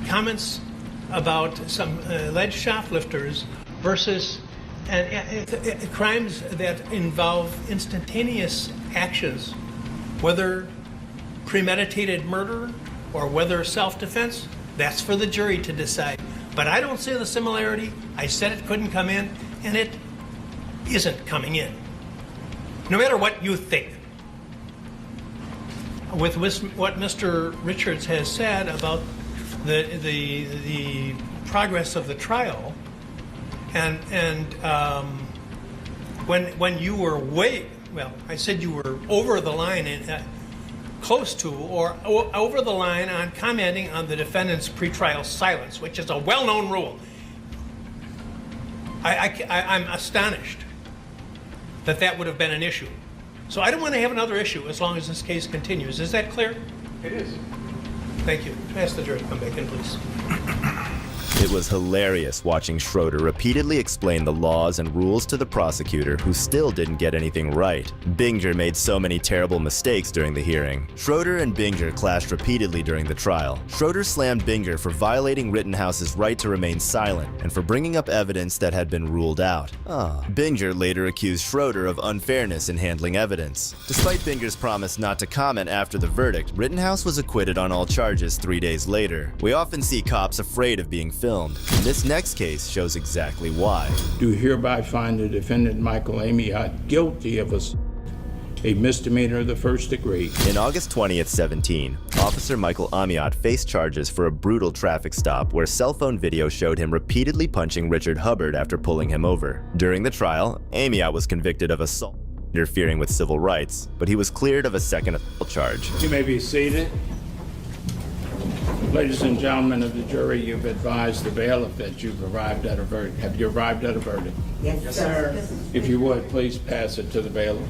comments about some alleged shoplifters versus crimes that involve instantaneous actions, whether premeditated murder or whether self-defense. That's for the jury to decide. But I don't see the similarity. I said it couldn't come in, and it isn't coming in. No matter what you think. With what Mr. Richards has said about the progress of the trial, and when you were I said you were over the line close to or over the line on commenting on the defendant's pretrial silence, which is a well-known rule. I'm astonished that would have been an issue. So I don't want to have another issue as long as this case continues. Is that clear? It is. Thank you. Ask the jury to come back in, please. It was hilarious watching Schroeder repeatedly explain the laws and rules to the prosecutor, who still didn't get anything right. Binger made so many terrible mistakes during the hearing. Schroeder and Binger clashed repeatedly during the trial. Schroeder slammed Binger for violating Rittenhouse's right to remain silent and for bringing up evidence that had been ruled out. Binger later accused Schroeder of unfairness in handling evidence. Despite Binger's promise not to comment after the verdict, Rittenhouse was acquitted on all charges 3 days later. We often see cops afraid of being filmed. This next case shows exactly why. Do hereby find the defendant Michael Amiot guilty of a misdemeanor of the first degree. In August 20th, 2017, Officer Michael Amiot faced charges for a brutal traffic stop where cell phone video showed him repeatedly punching Richard Hubbard after pulling him over. During the trial, Amiot was convicted of assault, interfering with civil rights, but he was cleared of a second assault charge. You may be seated. Ladies and gentlemen of the jury, you've advised the bailiff that you've arrived at a verdict. Have you arrived at a verdict? Yes, sir. If you would, please pass it to the bailiff.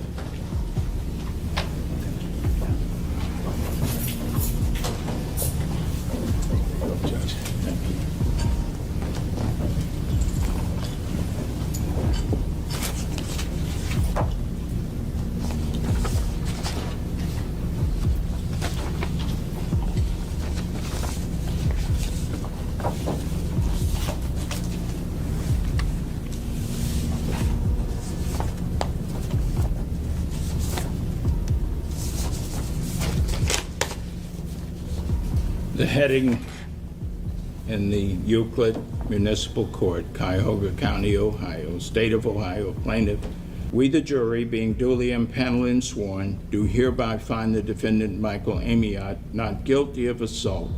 The heading in the Euclid Municipal Court, Cuyahoga County, Ohio, State of Ohio, plaintiff. We, the jury, being duly impaneled and sworn, do hereby find the defendant, Michael Amiot, not guilty of assault,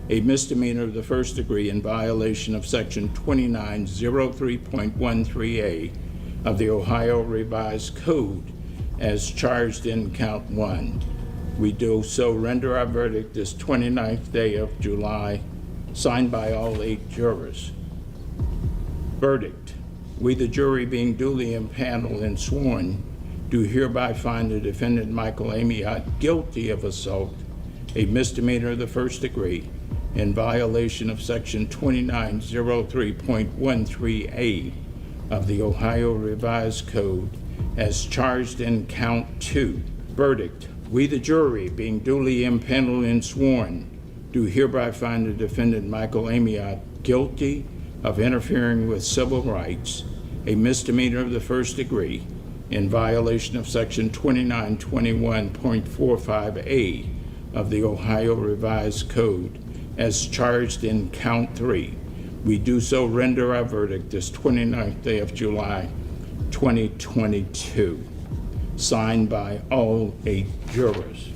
a misdemeanor of the first degree in violation of Section 2903.13a of the Ohio Revised Code, as charged in Count 1. We do so render our verdict this 29th day of July, signed by all 8 jurors. Verdict. We, the jury, being duly impaneled and sworn, do hereby find the defendant, Michael Amiot, guilty of assault, a misdemeanor of the first degree, in violation of Section 2903.13a of the Ohio Revised Code, as charged in Count 2. Verdict. We, the jury, being duly impaneled and sworn, do hereby find the defendant, Michael Amiot, guilty of interfering with civil rights, a misdemeanor of the first degree, in violation of Section 2921.45a of the Ohio Revised Code, as charged in Count 3. We do so render our verdict this 29th day of July, 2022. Signed by all 8 jurors.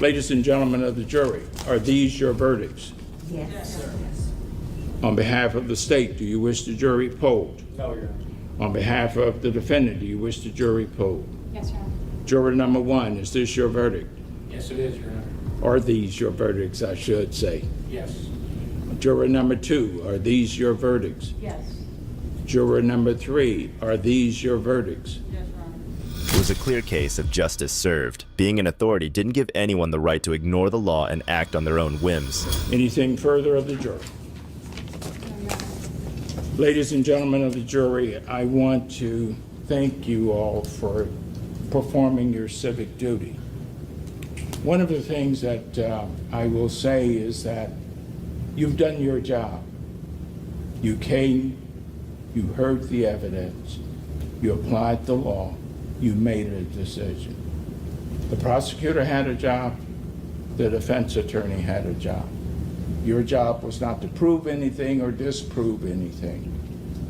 Ladies and gentlemen of the jury, are these your verdicts? Yes. On behalf of the state, do you wish the jury polled? No, Your Honor. On behalf of the defendant, do you wish the jury polled? Yes, Your Honor. Juror number 1, is this your verdict? Yes, it is, Your Honor. Are these your verdicts, I should say? Yes. Juror number 2, are these your verdicts? Yes. Juror number 3, are these your verdicts? Yes, Your Honor. It was a clear case of justice served. Being an authority didn't give anyone the right to ignore the law and act on their own whims. Anything further of the jury? Ladies and gentlemen of the jury, I want to thank you all for performing your civic duty. One of the things that I will say is that you've done your job. You came, you heard the evidence, you applied the law, you made a decision. The prosecutor had a job, the defense attorney had a job. Your job was not to prove anything or disprove anything.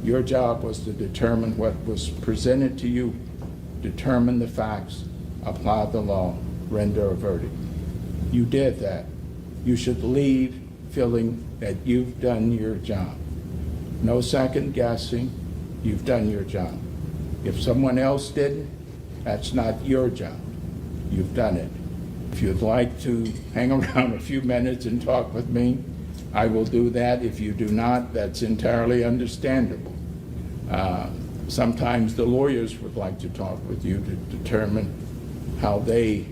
Your job was to determine what was presented to you, determine the facts, apply the law, render a verdict. You did that. You should leave feeling that you've done your job. No second guessing, you've done your job. If someone else didn't, that's not your job. You've done it. If you'd like to hang around a few minutes and talk with me, I will do that. If you do not, that's entirely understandable. Sometimes the lawyers would like to talk with you to determine how they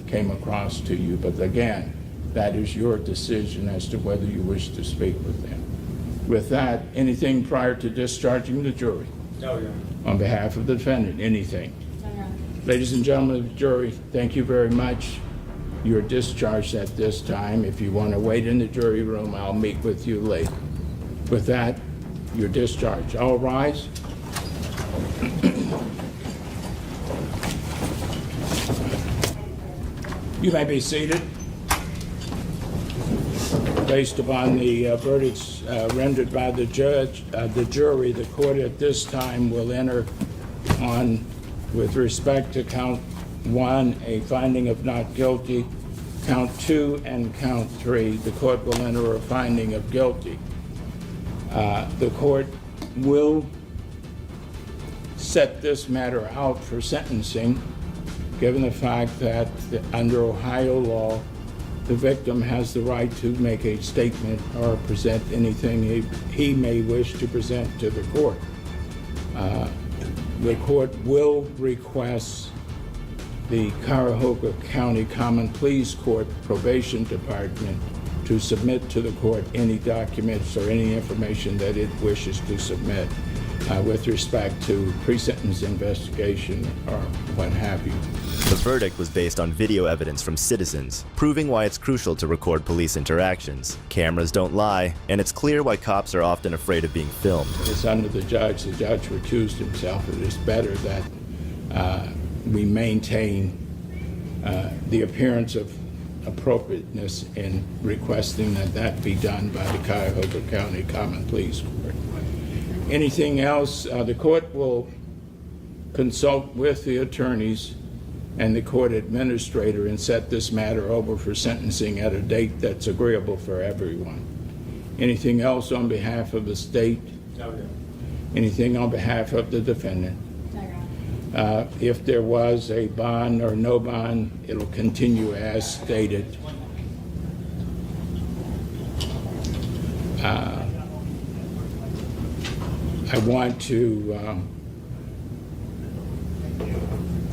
came across to you. But again, that is your decision as to whether you wish to speak with them. With that, anything prior to discharging the jury? No, Your Honor. On behalf of the defendant, anything? No, Your Honor. Ladies and gentlemen of the jury, thank you very much. You're discharged at this time. If you want to wait in the jury room, I'll meet with you later. With that, you're discharged. All rise. You may be seated. Based upon the verdicts rendered by the judge, the jury, the court at this time will enter on, with respect to count 1, a finding of not guilty. Count 2 and count 3, the court will enter a finding of guilty. The court will set this matter out for sentencing, given the fact that under Ohio law, the victim has the right to make a statement or present anything he may wish to present to the court. The court will request the Cuyahoga County Common Pleas Court Probation Department to submit to the court any documents or any information that it wishes to submit with respect to pre-sentence investigation or what have you. The verdict was based on video evidence from citizens, proving why it's crucial to record police interactions. Cameras don't lie, and it's clear why cops are often afraid of being filmed. It's under the judge. The judge recused himself. It is better that we maintain the appearance of appropriateness in requesting that that be done by the Cuyahoga County Common Pleas Court. Anything else, the court will consult with the attorneys and the court administrator and set this matter over for sentencing at a date that's agreeable for everyone. Anything else on behalf of the state? No. Anything on behalf of the defendant? No. If there was a bond or no bond, it'll continue as stated. I want to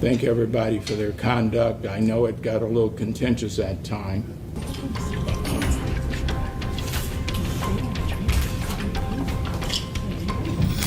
thank everybody for their conduct. I know it got a little contentious at times.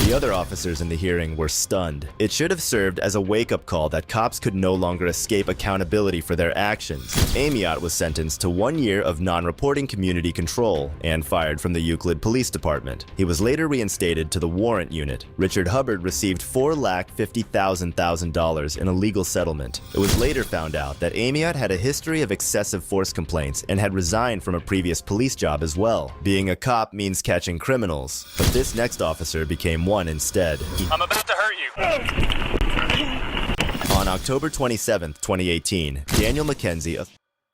The other officers in the hearing were stunned. It should have served as a wake-up call that cops could no longer escape accountability for their actions. Amiot was sentenced to 1 year of non-reporting community control and fired from the Euclid Police Department. He was later reinstated to the warrant unit. Richard Hubbard received $450,000 in a legal settlement. It was later found out that Amiot had a history of excessive force complaints and had resigned from a previous police job as well. Being a cop means catching criminals, but this next officer became one instead. I'm about to hurt you. On October 27, 2018, Daniel McKenzie,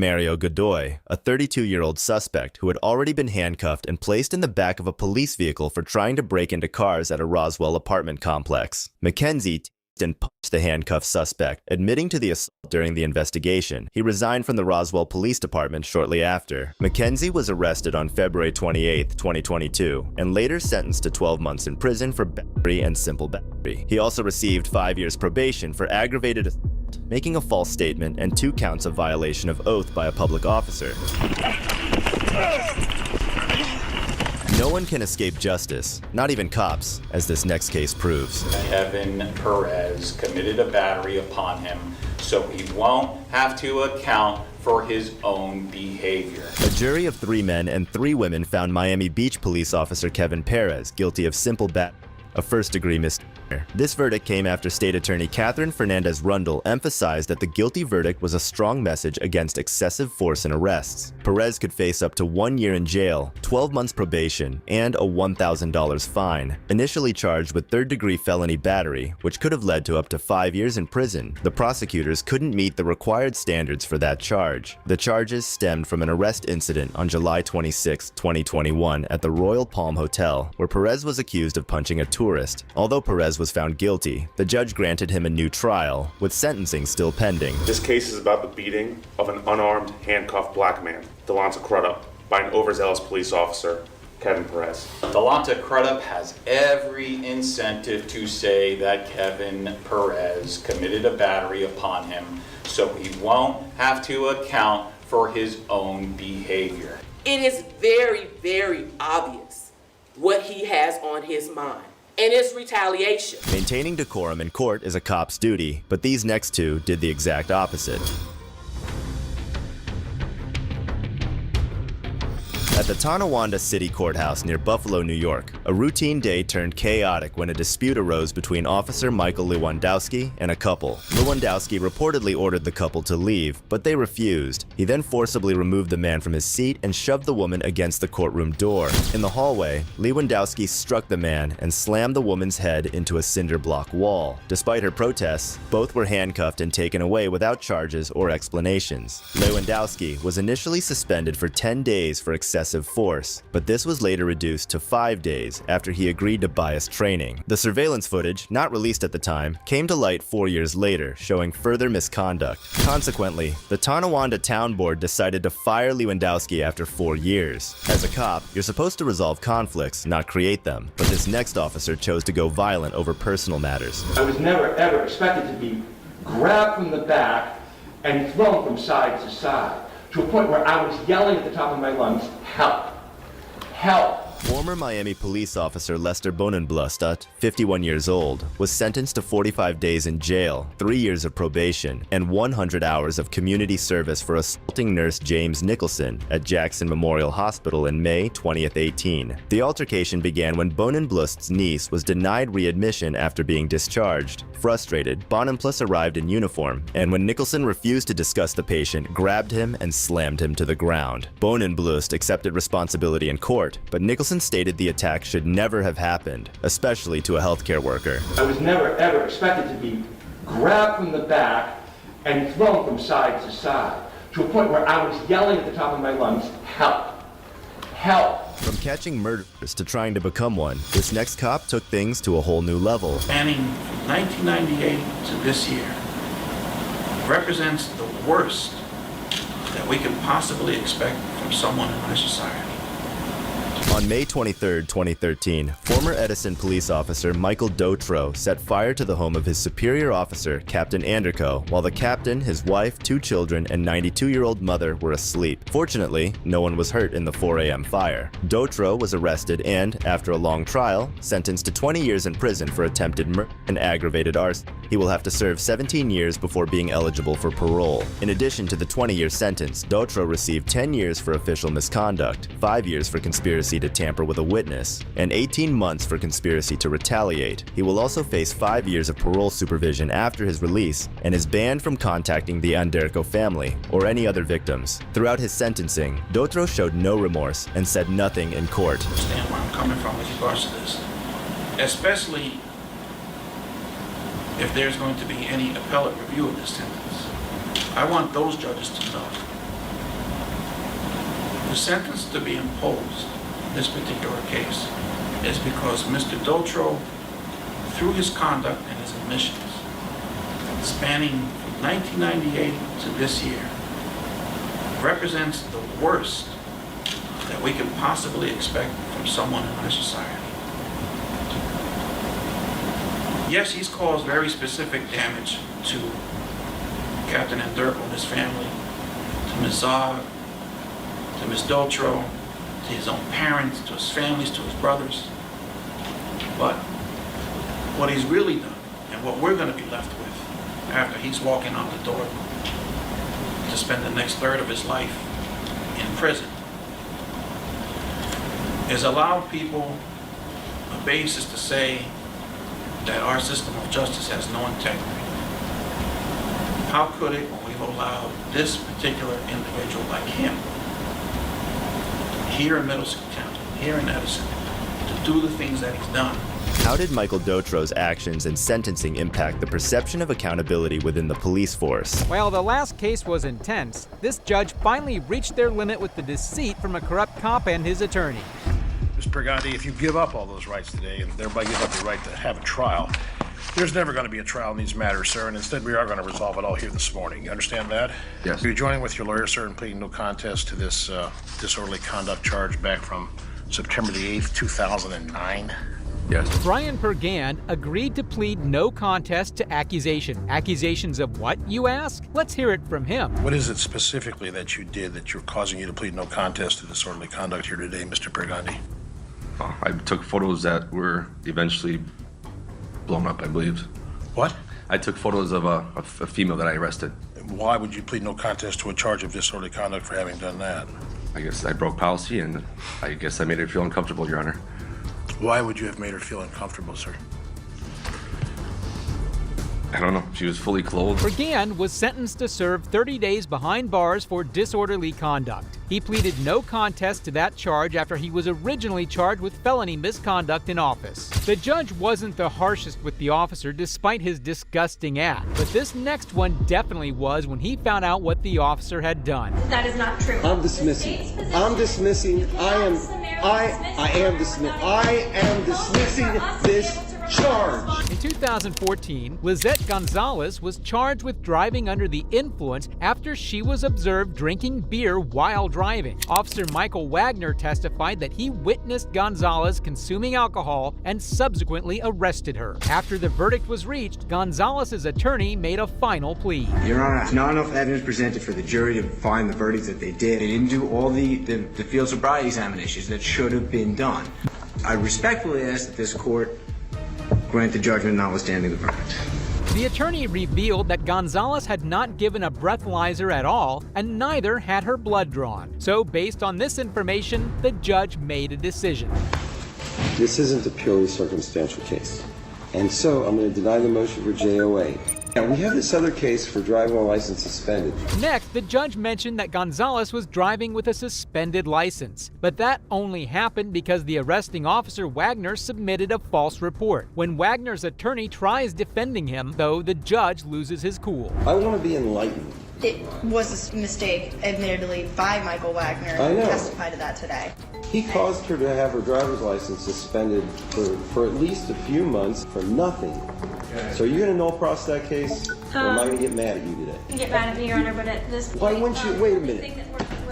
Mario Godoy, a 32-year-old suspect who had already been handcuffed and placed in the back of a police vehicle for trying to break into cars at a Roswell apartment complex. McKenzie and punched the handcuffed suspect, admitting to the assault during the investigation. He resigned from the Roswell Police Department shortly after. McKenzie was arrested on February 28, 2022, and later sentenced to 12 months in prison for battery and simple battery. He also received 5 years probation for aggravated assault, making a false statement, and 2 counts of violation of oath by a public officer. No one can escape justice, not even cops, as this next case proves. Kevin Perez committed a battery upon him, so he won't have to account for his own behavior. A jury of 3 men and 3 women found Miami Beach police officer Kevin Perez guilty of simple battery, a first-degree misdemeanor. This verdict came after State Attorney Catherine Fernandez-Rundle emphasized that the guilty verdict was a strong message against excessive force in arrests. Perez could face up to 1 year in jail, 12 months probation, and a $1,000 fine. Initially charged with third-degree felony battery, which could have led to up to 5 years in prison, the prosecutors couldn't meet the required standards for that charge. The charges stemmed from an arrest incident on July 26, 2021 at the Royal Palm Hotel, where Perez was accused of punching a tourist. Although Perez was found guilty, the judge granted him a new trial, with sentencing still pending. This case is about the beating of an unarmed, handcuffed black man, Delonta Crudup, by an overzealous police officer, Kevin Perez. Delonta Crudup has every incentive to say that Kevin Perez committed a battery upon him, so he won't have to account for his own behavior. It is very, very obvious what he has on his mind. And it's retaliation. Maintaining decorum in court is a cop's duty, but these next 2 did the exact opposite. At the Tonawanda City Courthouse near Buffalo, New York, a routine day turned chaotic when a dispute arose between Officer Michael Lewandowski and a couple. Lewandowski reportedly ordered the couple to leave, but they refused. He then forcibly removed the man from his seat and shoved the woman against the courtroom door. In the hallway, Lewandowski struck the man and slammed the woman's head into a cinder block wall. Despite her protests, both were handcuffed and taken away without charges or explanations. Lewandowski was initially suspended for 10 days for excessive force, but this was later reduced to 5 days after he agreed to bias training. The surveillance footage, not released at the time, came to light 4 years later, showing further misconduct. Consequently, the Tonawanda Town Board decided to fire Lewandowski after 4 years. As a cop, you're supposed to resolve conflicts, not create them, but this next officer chose to go violent over personal matters. I was never ever expected to be grabbed from the back and thrown from side to side, to a point where I was yelling at the top of my lungs, help, help. Former Miami police officer Lester Bonenblust, 51 years old, was sentenced to 45 days in jail, 3 years of probation, and 100 hours of community service for assaulting nurse James Nicholson at Jackson Memorial Hospital in May 2018. The altercation began when Bonenblust's niece was denied readmission after being discharged. Frustrated, Bonenblust arrived in uniform, and when Nicholson refused to discuss the patient, grabbed him and slammed him to the ground. Bonenblust accepted responsibility in court, but Nicholson stated the attack should never have happened, especially to a healthcare worker. I was never ever expected to be grabbed from the back and thrown from side to side, to a point where I was yelling at the top of my lungs, help, help. From catching murderers to trying to become one, this next cop took things to a whole new level. Spanning from 1998 to this year represents the worst that we could possibly expect from someone in our society. On May 23, 2013, former Edison police officer Michael Dotro set fire to the home of his superior officer, Captain Anderco, while the captain, his wife, 2 children, and 92-year-old mother were asleep. Fortunately, no one was hurt in the 4 a.m. fire. Dotro was arrested and, after a long trial, sentenced to 20 years in prison for attempted murder and aggravated arson. He will have to serve 17 years before being eligible for parole. In addition to the 20-year sentence, Dotro received 10 years for official misconduct, 5 years for conspiracy to tamper with a witness, and 18 months for conspiracy to retaliate. He will also face 5 years of parole supervision after his release and is banned from contacting the Anderco family or any other victims. Throughout his sentencing, Dotro showed no remorse and said nothing in court. I understand where I'm coming from with regards to this, especially if there's going to be any appellate review of this sentence. I want those judges to know the sentence to be imposed in this particular case is because Mr. Dotro, through his conduct and his admissions, spanning from 1998 to this year, represents the worst that we could possibly expect from someone in our society. Yes, he's caused very specific damage to Captain Anderco and his family, to Ms. Zog, to Ms. Dotro, to his own parents, to his families, to his brothers. But what he's really done, and what we're going to be left with after he's walking out the door to spend the next third of his life in prison, is allow people a basis to say that our system of justice has no integrity. How could it when we've allowed this particular individual like him here in Middlesex County, here in Edison, to do the things that he's done? How did Michael Dotro's actions and sentencing impact the perception of accountability within the police force? While the last case was intense, this judge finally reached their limit with the deceit from a corrupt cop and his attorney. Mr. Brigandi, if you give up all those rights today and thereby give up the right to have a trial, there's never going to be a trial in these matters, sir, and instead we are going to resolve it all here this morning. You understand that? Yes. Are you joining with your lawyer, sir, in pleading no contest to this disorderly conduct charge back from September the 8th, 2009? Yes. Brian Pergand agreed to plead no contest to accusation. Accusations of what, you ask? Let's hear it from him. What is it specifically that you did that you're causing you to plead no contest to disorderly conduct here today, Mr. Pergandi? I took photos that were eventually blown up, I believe. What? I took photos of a female that I arrested. Why would you plead no contest to a charge of disorderly conduct for having done that? I guess I broke policy, and I guess I made her feel uncomfortable, Your Honor. Why would you have made her feel uncomfortable, sir? I don't know. She was fully clothed. Pergand was sentenced to serve 30 days behind bars for disorderly conduct. He pleaded no contest to that charge after he was originally charged with felony misconduct in office. The judge wasn't the harshest with the officer despite his disgusting act, but this next one definitely was when he found out what the officer had done. That is not true. I'm dismissing. I'm dismissing. I am dismissing this charge. In 2014, Lizette Gonzalez was charged with driving under the influence after she was observed drinking beer while driving. Officer Michael Wagner testified that he witnessed Gonzalez consuming alcohol and subsequently arrested her. After the verdict was reached, Gonzalez's attorney made a final plea. Your Honor, not enough evidence presented for the jury to find the verdicts that they did. They didn't do all the field sobriety examinations that should have been done. I respectfully ask that this court grant the judgment notwithstanding the verdict. The attorney revealed that Gonzalez had not given a breathalyzer at all, and neither had her blood drawn. So based on this information, the judge made a decision. This isn't a purely circumstantial case, and so I'm going to deny the motion for JOA. Now, we have this other case for driving while license suspended. Next, the judge mentioned that Gonzalez was driving with a suspended license. But that only happened because the arresting officer, Wagner, submitted a false report. When Wagner's attorney tries defending him, though, the judge loses his cool. I want to be enlightened. It was a mistake, admittedly, by Michael Wagner. I know. He testified to that today. He caused her to have her driver's license suspended for at least a few months for nothing. So are you going to null process that case, or am I going to get mad at you today? You can get mad at me, Your Honor, but at this point... Why wouldn't you? Wait a minute.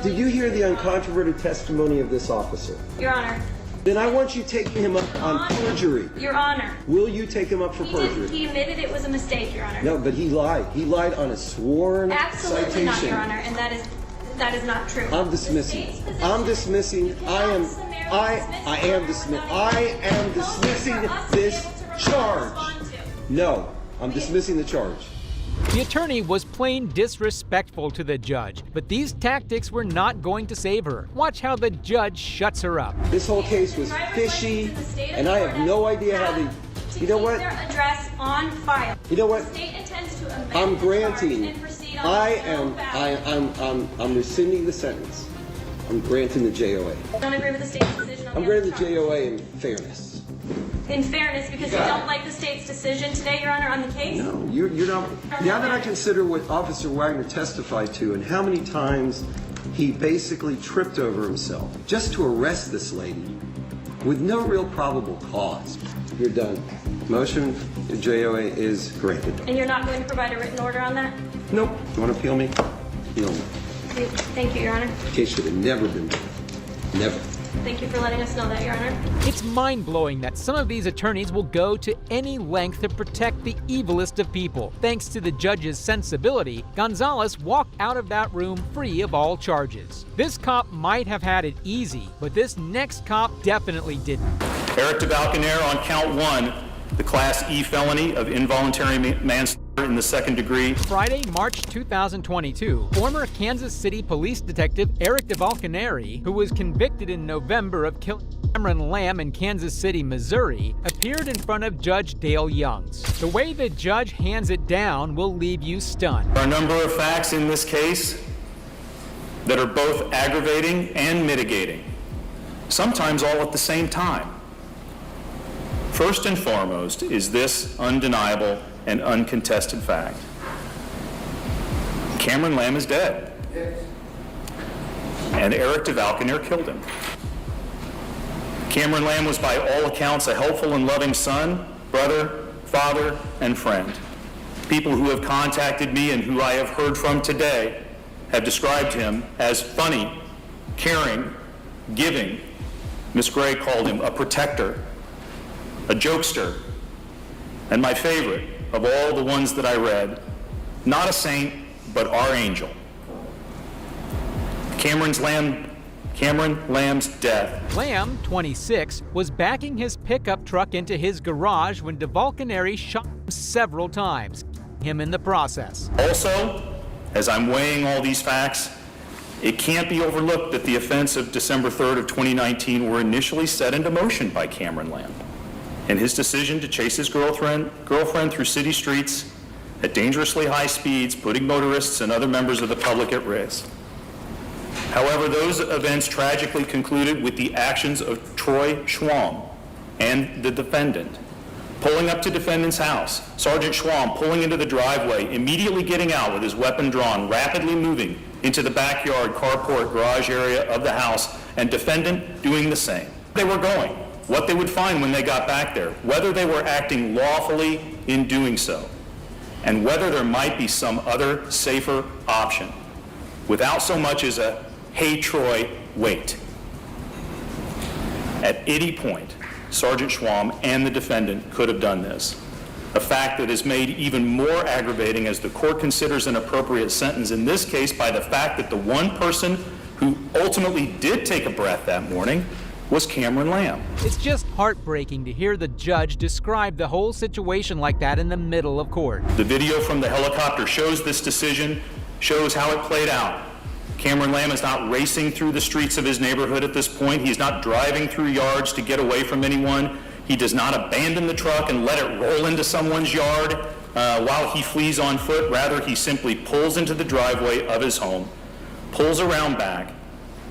Did you hear the uncontroverted testimony of this officer? Your Honor. Then I want you taking him up on perjury. Your Honor. Will you take him up for perjury? He admitted it was a mistake, Your Honor. No, but he lied. He lied on a sworn Absolutely citation. not, Your Honor, and that is not true. I'm dismissing. I am dismissing this charge. No, I'm dismissing the charge. The attorney was plain disrespectful to the judge, but these tactics were not going to save her. Watch how the judge shuts her up. This whole case was fishy, and I have no idea how they... You know what? Their address on file. You know what? The state intends to amend I'm the granting. charge and proceed on I'm rescinding the sentence. I'm granting the JOA. I don't agree with the state's decision on I'm the granting other the JOA in fairness. In fairness, because you don't like the state's decision today, Your Honor, on the case? No, you're not. Now that I consider what Officer Wagner testified to and how many times he basically tripped over himself just to arrest this lady with no real probable cause. You're done. Motion to JOA is granted. And you're not going to provide a written order on that? Nope. You want to appeal me? Appeal me. Thank you, Your Honor. The case should have never been done. Never. Thank you for letting us know that, Your Honor. It's mind-blowing that some of these attorneys will go to any length to protect the evilest of people. Thanks to the judge's sensibility, Gonzalez walked out of that room free of all charges. This cop might have had it easy, but this next cop definitely didn't. Eric DeValconaire on count 1, the Class E felony of involuntary manslaughter in the second degree. Friday, March 2022, former Kansas City police detective Eric DeValconaire, who was convicted in November of killing Cameron Lamb in Kansas City, Missouri, appeared in front of Judge Dale Youngs. The way the judge hands it down will leave you stunned. There are a number of facts in this case that are both aggravating and mitigating, sometimes all at the same time. First and foremost is this undeniable and uncontested fact. Cameron Lamb is dead. And Eric DeValconaire killed him. Cameron Lamb was by all accounts a helpful and loving son, brother, father, and friend. People who have contacted me and who I have heard from today have described him as funny, caring, giving. Miss Gray called him a protector, a jokester, and my favorite of all the ones that I read, not a saint, but our angel. Cameron Lamb's death. Lamb, 26, was backing his pickup truck into his garage when DeValconaire shot him several times, him in the process. Also, as I'm weighing all these facts, it can't be overlooked that the events of December 3rd of 2019 were initially set into motion by Cameron Lamb and his decision to chase his girlfriend through city streets at dangerously high speeds, putting motorists and other members of the public at risk. However, those events tragically concluded with the actions of Troy Schwam and the defendant pulling up to defendant's house, Sergeant Schwam pulling into the driveway, immediately getting out with his weapon drawn, rapidly moving into the backyard, carport, garage area of the house, and defendant doing the same. They were going. what they would find when they got back there, whether they were acting lawfully in doing so, and whether there might be some other safer option, without so much as a, "Hey, Troy, wait." At any point, Sergeant Schwamm and the defendant could have done this, a fact that is made even more aggravating as the court considers an appropriate sentence in this case by the fact that the one person who ultimately did take a breath that morning was Cameron Lamb. It's just heartbreaking to hear the judge describe the whole situation like that in the middle of court. The video from the helicopter shows this decision, shows how it played out. Cameron Lamb is not racing through the streets of his neighborhood at this point. He's not driving through yards to get away from anyone. He does not abandon the truck and let it roll into someone's yard while he flees on foot. Rather, he simply pulls into the driveway of his home, pulls around back,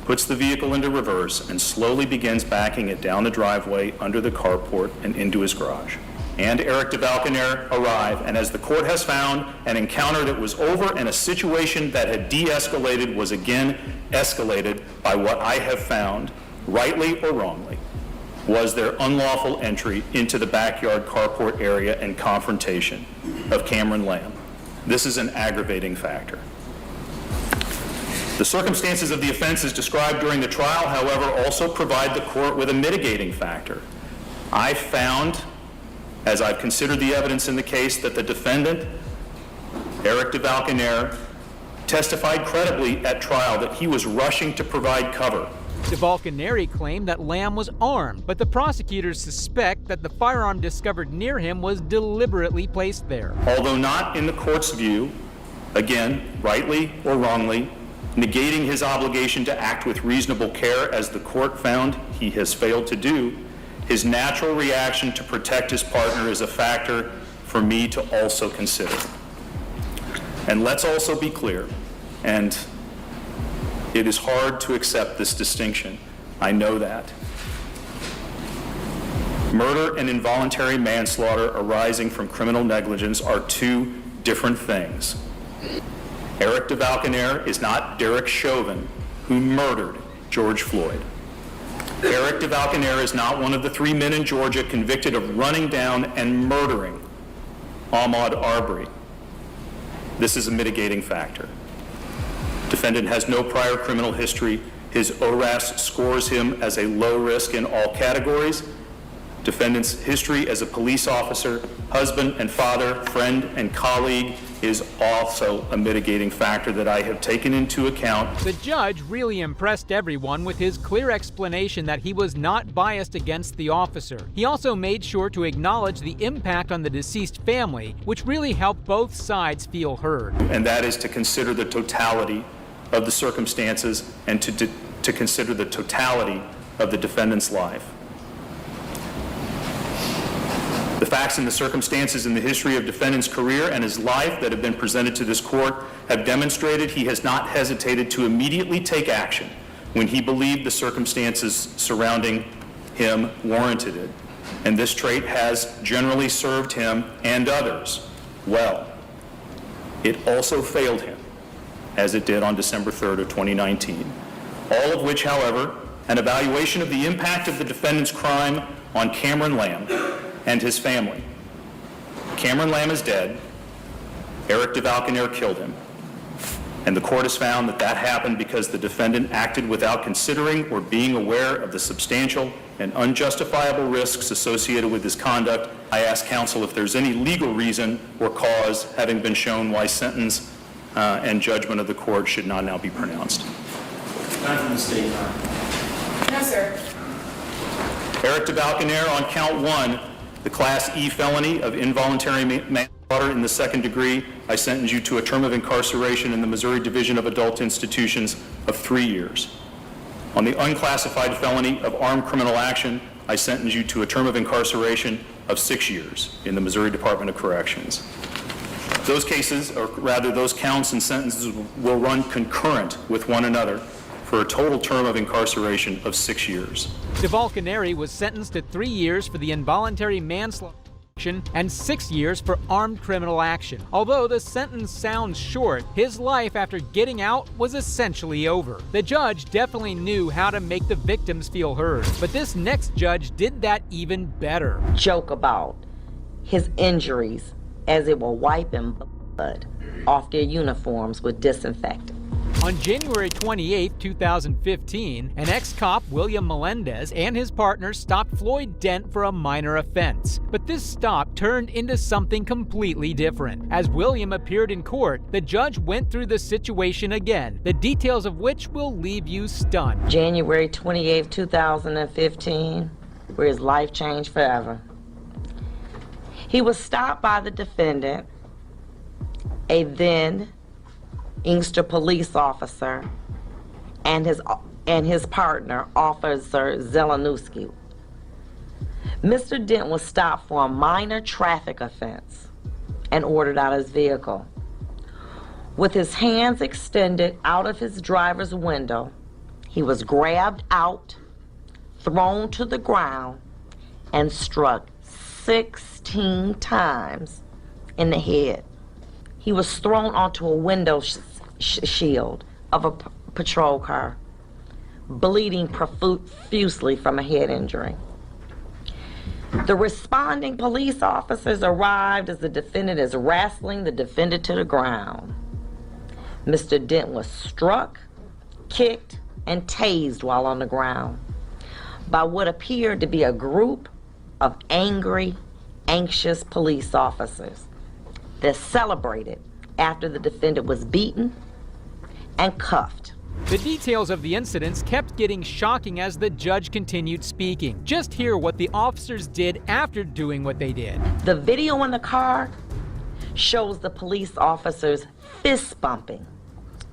puts the vehicle into reverse, and slowly begins backing it down the driveway under the carport and into his garage. And Eric DeValconaire arrived, and as the court has found, an encounter that was over and a situation that had de-escalated was again escalated by what I have found, rightly or wrongly, was their unlawful entry into the backyard carport area and confrontation of Cameron Lamb. This is an aggravating factor. The circumstances of the offense as described during the trial, however, also provide the court with a mitigating factor. I found, as I've considered the evidence in the case, that the defendant, Eric DeValconaire, testified credibly at trial that he was rushing to provide cover. DeValconaire claimed that Lamb was armed, but the prosecutors suspect that the firearm discovered near him was deliberately placed there. Although not in the court's view, again, rightly or wrongly, negating his obligation to act with reasonable care, as the court found he has failed to do, his natural reaction to protect his partner is a factor for me to also consider. And let's also be clear, and it is hard to accept this distinction. I know that. Murder and involuntary manslaughter arising from criminal negligence are two different things. Eric DeValconaire is not Derek Chauvin, who murdered George Floyd. Eric DeValconaire is not one of the 3 men in Georgia convicted of running down and murdering Ahmaud Arbery. This is a mitigating factor. Defendant has no prior criminal history. His ORAS scores him as a low risk in all categories. Defendant's history as a police officer, husband and father, friend and colleague is also a mitigating factor that I have taken into account. The judge really impressed everyone with his clear explanation that he was not biased against the officer. He also made sure to acknowledge the impact on the deceased family, which really helped both sides feel heard. And that is to consider the totality of the circumstances and to consider the totality of the defendant's life. The facts and the circumstances in the history of defendant's career and his life that have been presented to this court have demonstrated he has not hesitated to immediately take action when he believed the circumstances surrounding him warranted it. And this trait has generally served him and others well. It also failed him, as it did on December 3rd of 2019. All of which, however, an evaluation of the impact of the defendant's crime on Cameron Lamb and his family. Cameron Lamb is dead. Eric DeValconaire killed him. And the court has found that that happened because the defendant acted without considering or being aware of the substantial and unjustifiable risks associated with his conduct. I ask counsel if there's any legal reason or cause having been shown why sentence and judgment of the court should not now be pronounced. None from the state, Your Honor. No, sir. Eric DeValconaire on count 1, the Class E felony of involuntary manslaughter in the second degree, I sentence you to a term of incarceration in the Missouri Division of Adult Institutions of 3 years. On the unclassified felony of armed criminal action, I sentence you to a term of incarceration of 6 years in the Missouri Department of Corrections. Those cases, or rather those counts and sentences, will run concurrent with one another for a total term of incarceration of 6 years. DeValconaire was sentenced to 3 years for the involuntary manslaughter and 6 years for armed criminal action. Although the sentence sounds short, his life after getting out was essentially over. The judge definitely knew how to make the victims feel heard, but this next judge did that even better. Joke about his injuries as it were wiping blood off their uniforms with disinfectant. On January 28, 2015, an ex-cop, William Melendez, and his partner stopped Floyd Dent for a minor offense. But this stop turned into something completely different. As William appeared in court, the judge went through the situation again, the details of which will leave you stunned. January 28, 2015, where his life changed forever. He was stopped by the defendant, a then Inkster police officer, and his partner, Officer Zelenowski. Mr. Dent was stopped for a minor traffic offense and ordered out of his vehicle. With his hands extended out of his driver's window, he was grabbed out, thrown to the ground, and struck 16 times in the head. He was thrown onto a window shield of a patrol car, bleeding profusely from a head injury. The responding police officers arrived as the defendant is wrestling the defendant to the ground. Mr. Dent was struck, kicked, and tased while on the ground by what appeared to be a group of angry, anxious police officers that celebrated after the defendant was beaten and cuffed. The details of the incidents kept getting shocking as the judge continued speaking. Just hear what the officers did after doing what they did. The video in the car shows the police officers fist bumping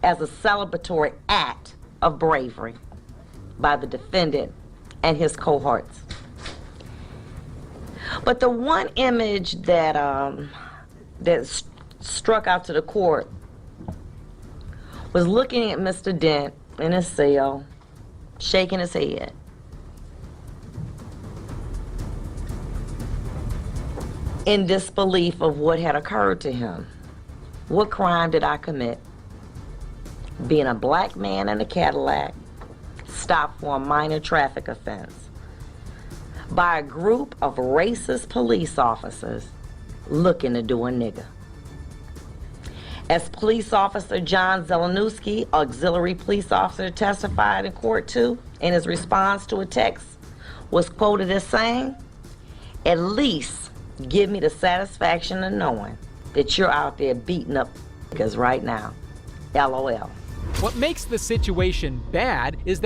as a celebratory act of bravery by the defendant and his cohorts. But the one image that struck out to the court was looking at Mr. Dent in his cell, shaking his head. In disbelief of what had occurred to him. What crime did I commit? Being a black man in a Cadillac, stopped for a minor traffic offense by a group of racist police officers looking to do a nigger. As Police Officer John Zelenowski, auxiliary police officer, testified in court too, in his response to a text, was quoted as saying, "At least give me the satisfaction of knowing that you're out there beating up niggas right now. LOL." What makes the situation bad is that